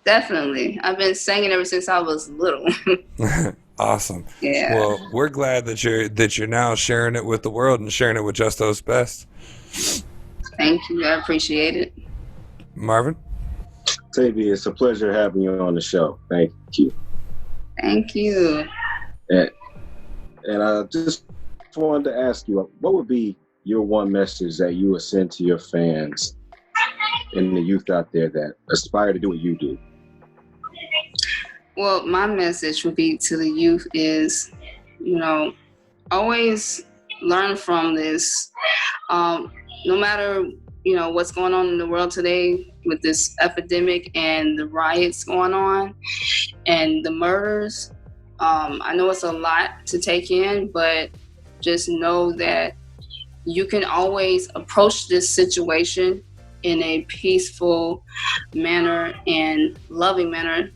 Definitely. I've been singing ever since I was little. Awesome. Yeah. Well, we're glad that you're now sharing it with the world and sharing it with Justo's Best. Thank you. I appreciate it. Marvin? Tavy, it's a pleasure having you on the show. Thank you. Thank you. And I just wanted to ask you, what would be your one message that you would send to your fans and the youth out there that aspire to do what you do? Well, my message would be to the youth is, always learn from this. No matter, what's going on in the world today with this epidemic and the riots going on and the murders. I know it's a lot to take in, but just know that you can always approach this situation in a peaceful manner and loving manner,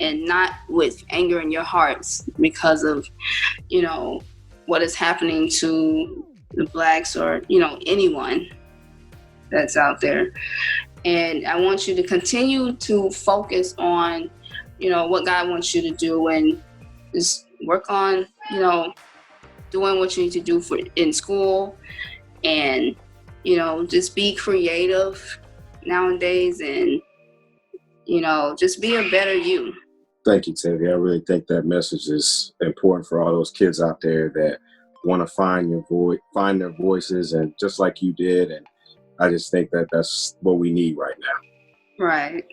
and not with anger in your hearts because of, what is happening to the blacks or, anyone that's out there. And I want you to continue to focus on, what God wants you to do, and just work on, doing what you need to do in school, and, just be creative nowadays, and, just be a better you. Thank you, Tavy. I really think that message is important for all those kids out there that want to find their voices, and just like you did. And I just think that that's what we need right now. Right.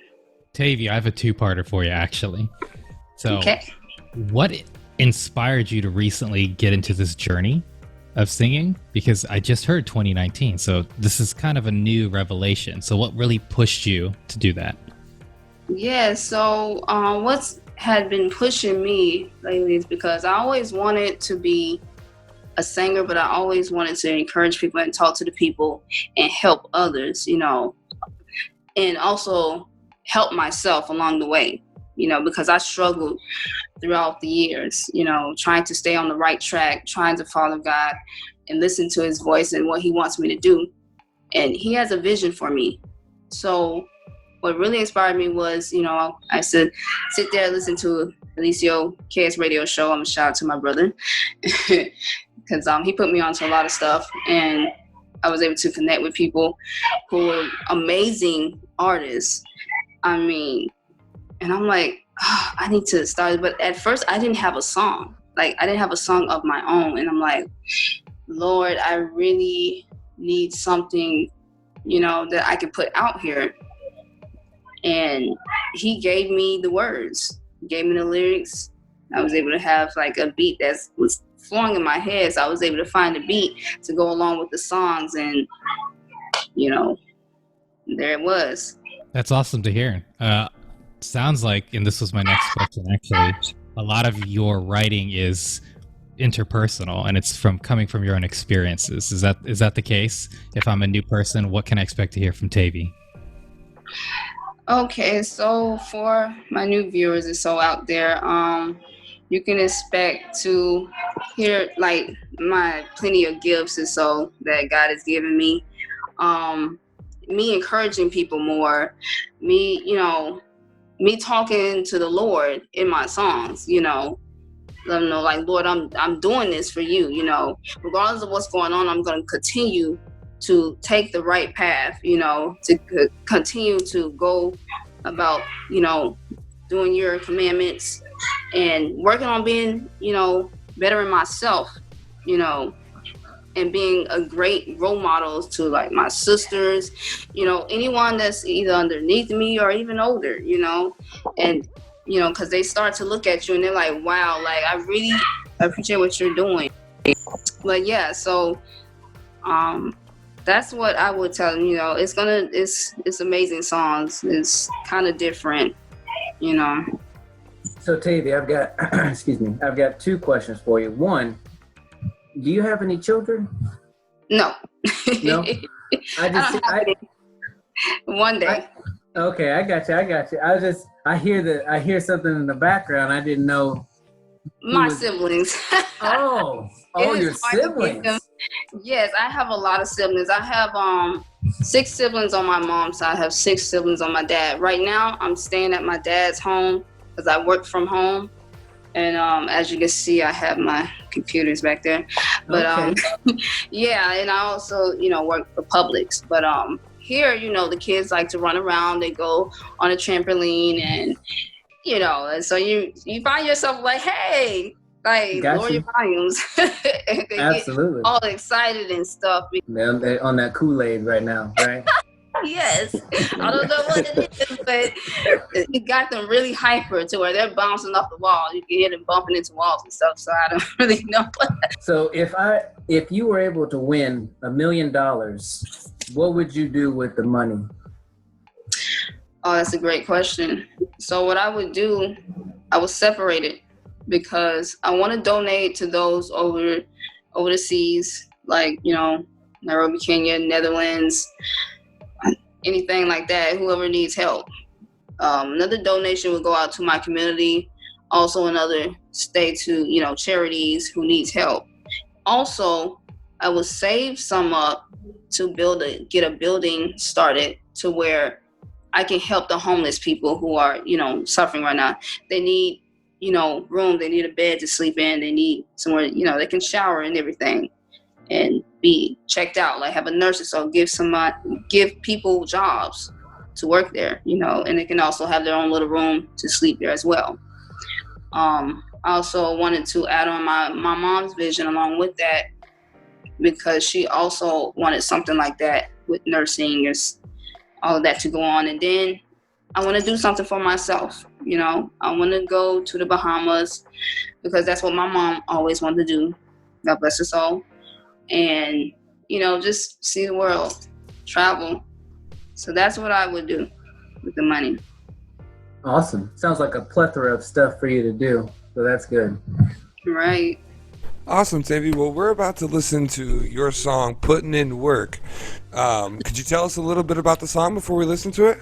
Tavy, I have a two-parter for you, actually. So, okay. What inspired you to recently get into this journey of singing? Because I just heard 2019, so this is kind of a new revelation. So what really pushed you to do that? Yeah, so what's had been pushing me lately is because I always wanted to be a singer, but I always wanted to encourage people and talk to the people and help others, and also help myself along the way, because I struggled throughout the years, trying to stay on the right track, trying to follow God and listen to his voice and what he wants me to do. And he has a vision for me. So what really inspired me was, I said, sit there, listen to Alicio KS radio show. I'm a shout out to my brother because he put me onto a lot of stuff, and I was able to connect with people who were amazing artists. And I'm like, I need to start. But at first I didn't have a song. I didn't have a song of my own. And I'm like, Lord, I really need something, that I can put out here. And he gave me the words, gave me the lyrics. I was able to have a beat that was flowing in my head. So I was able to find a beat to go along with the songs. And, there it was. That's awesome to hear. Sounds like, and this was my next question actually, a lot of your writing is interpersonal, and it's coming from your own experiences. Is that the case? If I'm a new person, what can I expect to hear from Tavy? Okay, so for my new viewers and so out there, you can expect to hear my plenty of gifts and so that God has given me. Me encouraging people more, me talking to the Lord in my songs, let them know, Lord, I'm doing this for you, regardless of what's going on, I'm going to continue to take the right path, to continue to go about, doing your commandments and working on being, bettering myself, and being a great role model to my sisters, anyone that's either underneath me or even older, and, because they start to look at you and they're like, wow, I really appreciate what you're doing. But yeah, so, that's what I would tell them, it's amazing songs. It's kind of different, So Tavy, I've got, I've got two questions for you. One, do you have any children? No. No? One day. Okay, I got you. I hear something in the background. I didn't know. My siblings. Oh, your siblings. Yes, I have a lot of siblings. I have 6 siblings on my mom's side. I have 6 siblings on my dad. Right now, I'm staying at my dad's home because I work from home. And as you can see, I have my computers back there. But yeah, and I also, work for Publix. But here, the kids like to run around. They go on a trampoline and, and so you find yourself hey, lower your volumes. Absolutely. Get all excited and stuff. They're on that Kool-Aid right now, right? Yes, I don't know what it is, but it got them really hyper to where they're bouncing off the wall. You can hear them bumping into walls and stuff. So I don't really know. So if you were able to win $1 million, what would you do with the money? Oh, that's a great question. So what I would do, I would separate it because I want to donate to those over the seas, like, you know, Nairobi, Kenya, Netherlands, anything like that, whoever needs help. Another donation would go out to my community. Also another stay to, you know, charities who needs help. Also, I would save some up to get a building started to where I can help the homeless people who are, you know, suffering right now. They need, you know, room. They need a bed to sleep in. They need somewhere, you know, they can shower and everything and be checked out. Like have a nurse, so give people jobs to work there, you know, and they can also have their own little room to sleep there as well. I also wanted to add on my mom's vision along with that because she also wanted something like that with nursing and all of that to go on. And then I want to do something for myself. You know, I want to go to the Bahamas because that's what my mom always wanted to do. God bless her soul. And, you know, just see the world, travel. So that's what I would do with the money. Awesome. Sounds like a plethora of stuff for you to do. So that's good. Right. Awesome, Tavy. Well, we're about to listen to your song, Putting In Work. Could you tell us a little bit about the song before we listen to it?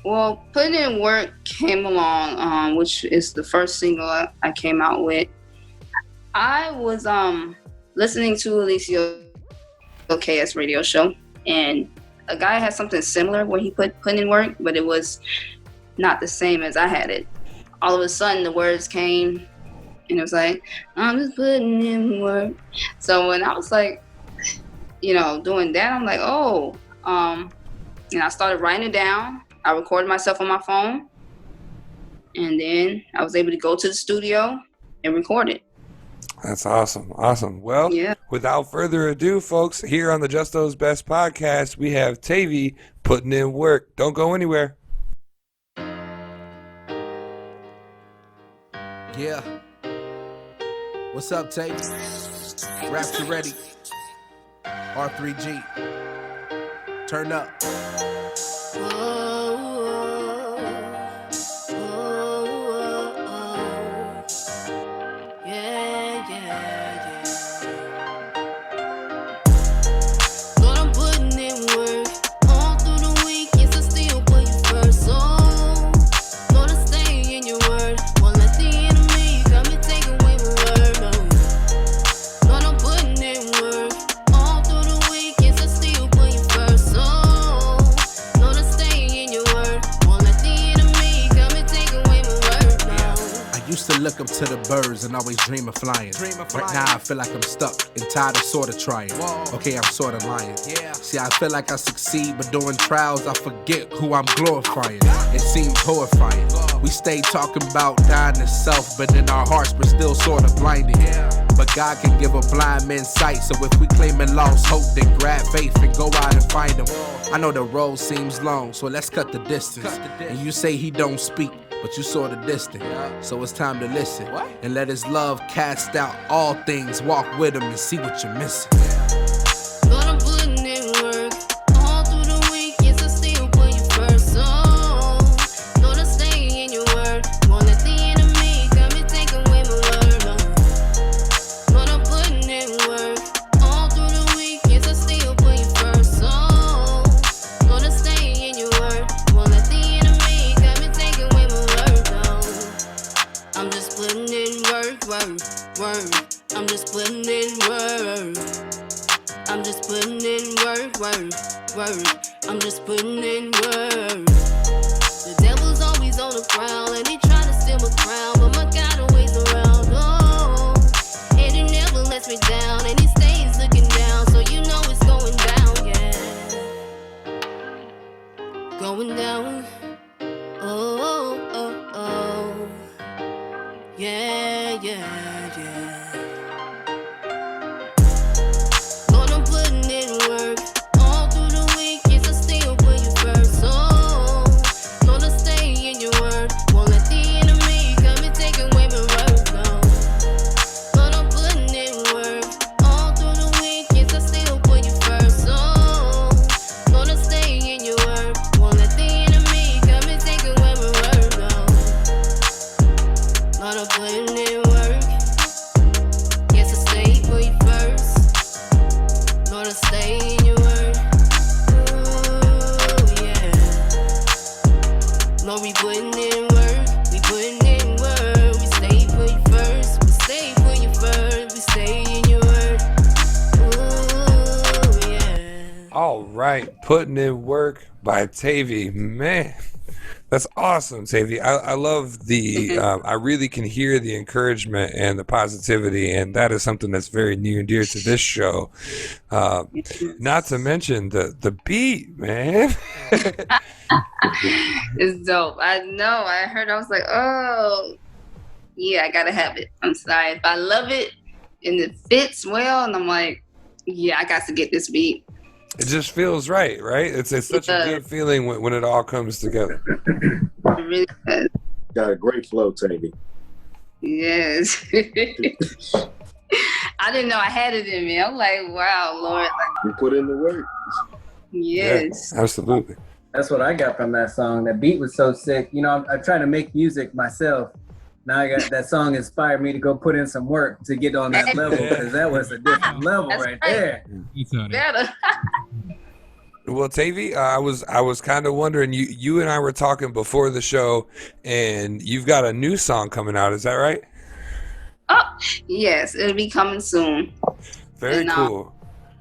Well, Putting In Work came along, which is the first single I came out with. I was listening to Alicia KS radio show, and a guy had something similar where he put in work, but it was not the same as I had it. All of a sudden, the words came, and it was like, I'm just putting in work. So when I was like, you know, doing that, I'm like, oh, and I started writing it down. I recorded myself on my phone, and then I was able to go to the studio and record it. That's awesome. Awesome. Well, yeah. Without further ado, folks, here on the Justo's Best podcast, we have Tavy putting in work. Don't go anywhere. Yeah. What's up, Tavy? Rapture ready. R3G. Turn up. Look up to the birds and always dream of flying. Right now I feel like I'm stuck and tired of sorta trying. Okay, I'm sorta lying. See, I feel like I succeed, but during trials I forget who I'm glorifying. It seems horrifying. We stay talking about dying to self, but in our hearts we're still sorta blinded. But God can give a blind man sight, so if we claiming lost hope, then grab faith and go out and find him. I know the road seems long, so let's cut the distance. And you say he don't speak, but you sorta distant. So it's time to listen and let his love cast out all things. Walk with him and see what you're missing. I'm just putting in work. The devil's always on the prowl, and he trying to steal my crown, but my God always around. Oh, and he never lets me down, and he stays looking down, so you know it's going down, yeah. Going down. Oh, oh, oh. Yeah, yeah, yeah. Lord, I'm putting in work. All through the week, yes, I All right, Putting in Work by TAVY. Man, that's awesome, TAVY. I love the, I really can hear the encouragement and the positivity, and that is something that's very near and dear to this show. Not to mention the beat, man. It's dope. I know. I heard. I was like, oh, yeah, I gotta have it. I'm sorry if I love it and it fits well, and I'm like, yeah, I got to get this beat. It just feels right? It's such a good feeling when it all comes together. It really does. Got a great flow, Tavy. Yes. I didn't know I had it in me. I'm like, wow, Lord. Like, You put in the work. yes. Yeah, absolutely. That's what I got from that song. That beat was so sick. You know, I'm trying to make music myself. Now I got that song inspired me to go put in some work to get on that level, because that was a different level right there. Better. Well, TAVY, I was kind of wondering. You and I were talking before the show, and you've got a new song coming out. Is that right? Oh, yes, it'll be coming soon. Very cool.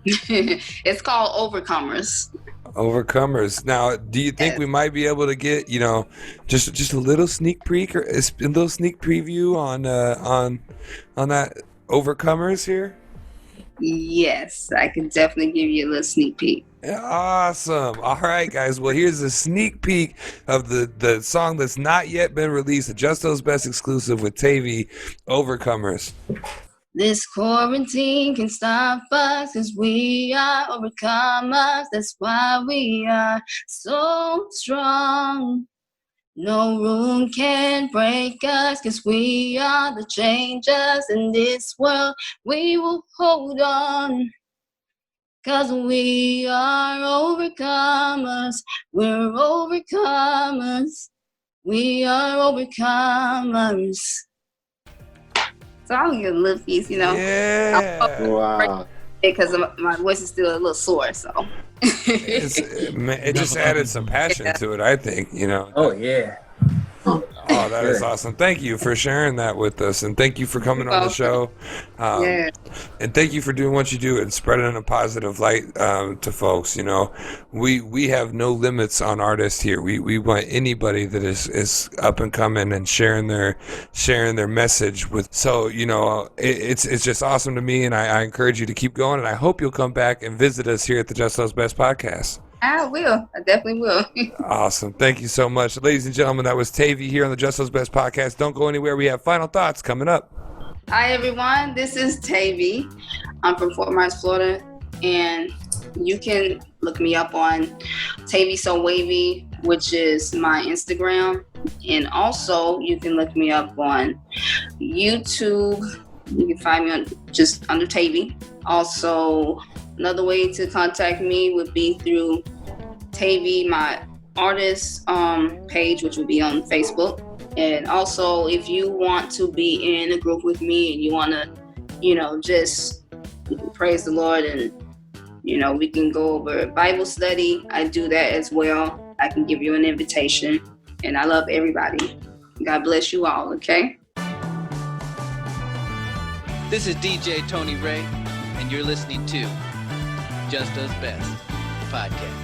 It's called Overcomers. Overcomers. Now, do you think we might be able to get, just a little sneak peek or a little sneak preview on that Overcomers here? Yes, I can definitely give you a little sneak peek. Awesome. All right, guys. Well, here's a sneak peek of the song that's not yet been released, the Justo's Best exclusive with TAVY, Overcomers. This quarantine can stop us, 'cause we are overcomers. That's why we are so strong. No room can break us, 'cause we are the changers in this world. We will hold on, 'cause we are overcomers. We're overcomers. We are overcomers. So I'll get a little piece, Yeah. Wow. Because my voice is still a little sore, so. It just added some passion to it, I think, Oh, yeah. Oh, that is awesome. Thank you for sharing that with us, and thank you for coming on the show. And thank you for doing what you do and spreading a positive light to folks. We have no limits on artists here. We want anybody that is up and coming and sharing their message with. So it's just awesome to me, and I encourage you to keep going. And I hope you'll come back and visit us here at the Justo's Best podcast. I will. I definitely will. Awesome. Thank you so much. Ladies and gentlemen, that was TAVY here on the Justo's Best podcast. Don't go anywhere. We have final thoughts coming up. Hi, everyone. This is TAVY. I'm from Fort Myers, Florida. And you can look me up on TAVY So Wavy, which is my Instagram. And also, you can look me up on YouTube. You can find me on just under TAVY. Also, another way to contact me would be through TAVY, my artist page, which will be on Facebook. And also, if you want to be in a group with me and you want to, just praise the Lord and, we can go over Bible study, I do that as well. I can give you an invitation. And I love everybody. God bless you all, okay? This is DJ Tony Ray, and you're listening to Justo's Best podcast.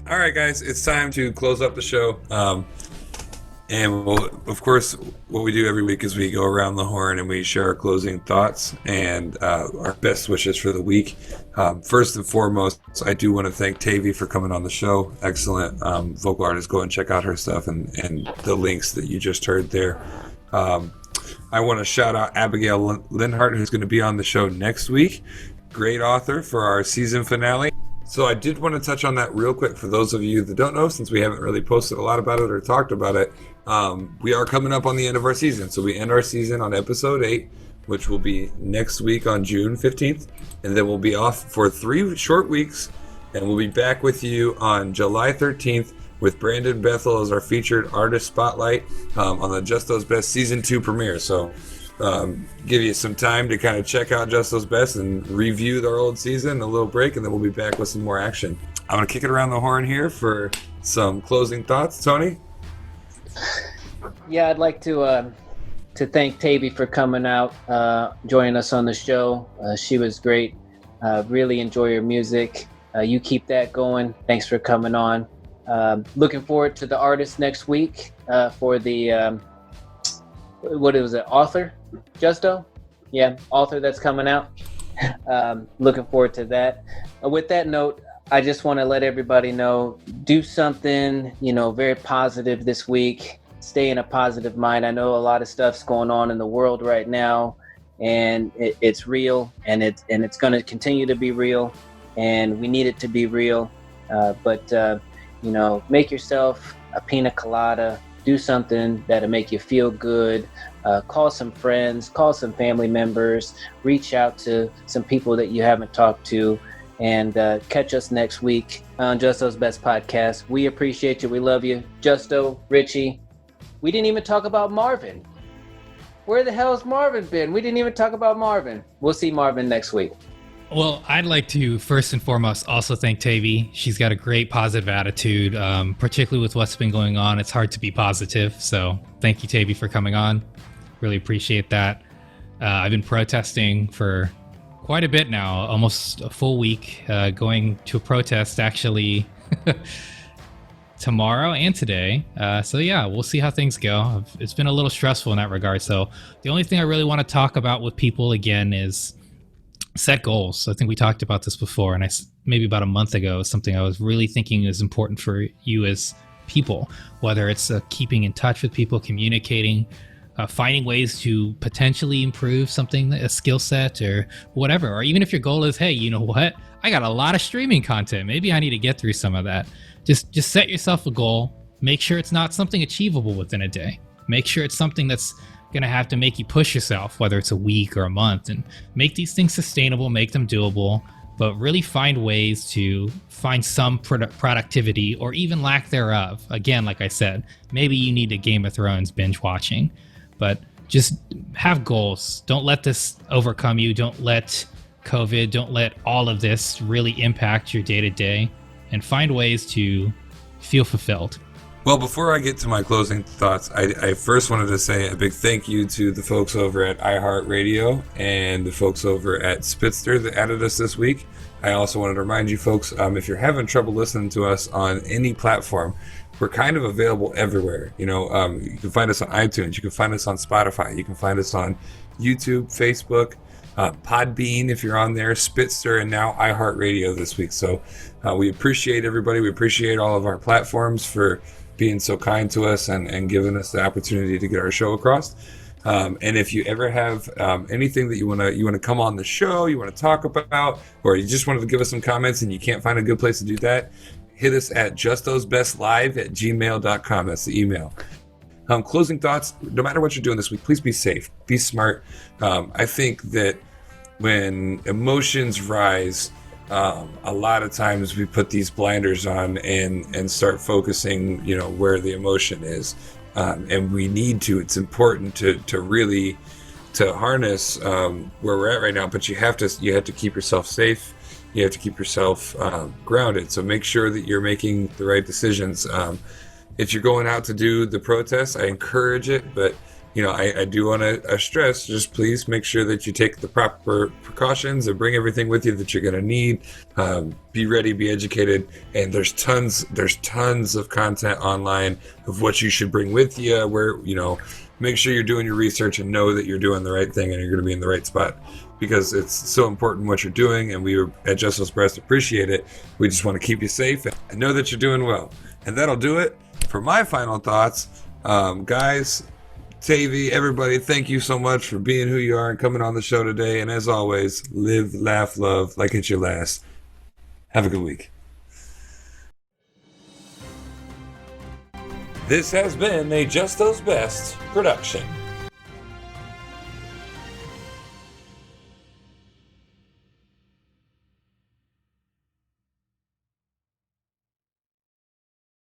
All right, guys, it's time to close up the show. And of course, what we do every week is we go around the horn and we share our closing thoughts and our best wishes for the week. First and foremost, I do want to thank TAVY for coming on the show. Excellent vocal artist. Go and check out her stuff and the links that you just heard there. I want to shout out Abigail Linhart, who's going to be on the show next week. Great author for our season finale. So I did want to touch on that real quick for those of you that don't know, since we haven't really posted a lot about it or talked about it. We are coming up on the end of our season. So we end our season on episode 8, which will be next week on June 15th. And then we'll be off for 3 short weeks. And we'll be back with you on July 13th with Brandon Bethel as our featured artist spotlight on the Justo's Best Season 2 premiere. So give you some time to kind of check out Justo's Best and review our old season, a little break, and then we'll be back with some more action. I'm going to kick it around the horn here for some closing thoughts. Tony? Yeah, I'd like to thank TAVY for coming out, joining us on the show. She was great. Really enjoy your music. You keep that going. Thanks for coming on. Looking forward to the artist next week for the, what was it, author? Justo? Yeah, author that's coming out. Looking forward to that. With that note, I just want to let everybody know, do something, very positive this week. Stay in a positive mind. I know a lot of stuff's going on in the world right now, and it's real, and it's going to continue to be real, and we need it to be real. But make yourself a pina colada. Do something that'll make you feel good. Call some friends, call some family members, reach out to some people that you haven't talked to, and catch us next week on Justo's Best Podcast. We appreciate you. We love you. Justo, Richie. We didn't even talk about Marvin. Where the hell's Marvin been? We didn't even talk about Marvin. We'll see Marvin next week. Well, I'd like to first and foremost also thank TAVY. She's got a great positive attitude, particularly with what's been going on. It's hard to be positive. So thank you, TAVY, for coming on. Really appreciate that. I've been protesting for quite a bit now, almost a full week, going to a protest actually tomorrow and today. So yeah, we'll see how things go. It's been a little stressful in that regard. So the only thing I really want to talk about with people again is set goals. I think we talked about this before, and maybe about a month ago, something I was really thinking is important for you as people, whether it's keeping in touch with people, communicating, finding ways to potentially improve something, a skill set or whatever. Or even if your goal is, hey, you know what? I got a lot of streaming content. Maybe I need to get through some of that. Just set yourself a goal. Make sure it's not something achievable within a day. Make sure it's something that's going to have to make you push yourself, whether it's a week or a month, and make these things sustainable, make them doable, but really find ways to find some productivity or even lack thereof. Again, like I said, maybe you need a Game of Thrones binge watching, but just have goals. Don't let this overcome you. Don't let COVID, don't let all of this really impact your day-to-day, and find ways to feel fulfilled. Well, before I get to my closing thoughts, I first wanted to say a big thank you to the folks over at iHeartRadio and the folks over at Spitster that added us this week. I also wanted to remind you folks, if you're having trouble listening to us on any platform, we're kind of available everywhere. You can find us on iTunes, you can find us on Spotify, you can find us on YouTube, Facebook, Podbean if you're on there, Spitster, and now iHeartRadio this week. So we appreciate everybody. We appreciate all of our platforms for being so kind to us and giving us the opportunity to get our show across. And if you ever have anything that you want to come on the show, you want to talk about, or you just wanted to give us some comments and you can't find a good place to do that, hit us at justosbestlive@gmail.com. That's the email. Closing thoughts, no matter what you're doing this week, please be safe, be smart. I think that when emotions rise, a lot of times we put these blinders on and start focusing, where the emotion is. And we need to. It's important to really harness where we're at right now. But you have to keep yourself safe. You have to keep yourself grounded. So make sure that you're making the right decisions. If you're going out to do the protest, I encourage it. But I do want to stress, just please make sure that you take the proper precautions and bring everything with you that you're going to need. Be ready, be educated, and there's tons of content online of what you should bring with you. Where make sure you're doing your research and know that you're doing the right thing and you're going to be in the right spot, because it's so important what you're doing. And we at Justo's Best appreciate it. We just want to keep you safe and know that you're doing well. And that'll do it for my final thoughts, guys. TAVY, everybody, thank you so much for being who you are and coming on the show today. And as always, live, laugh, love like it's your last. Have a good week. This has been a Justo's Best production.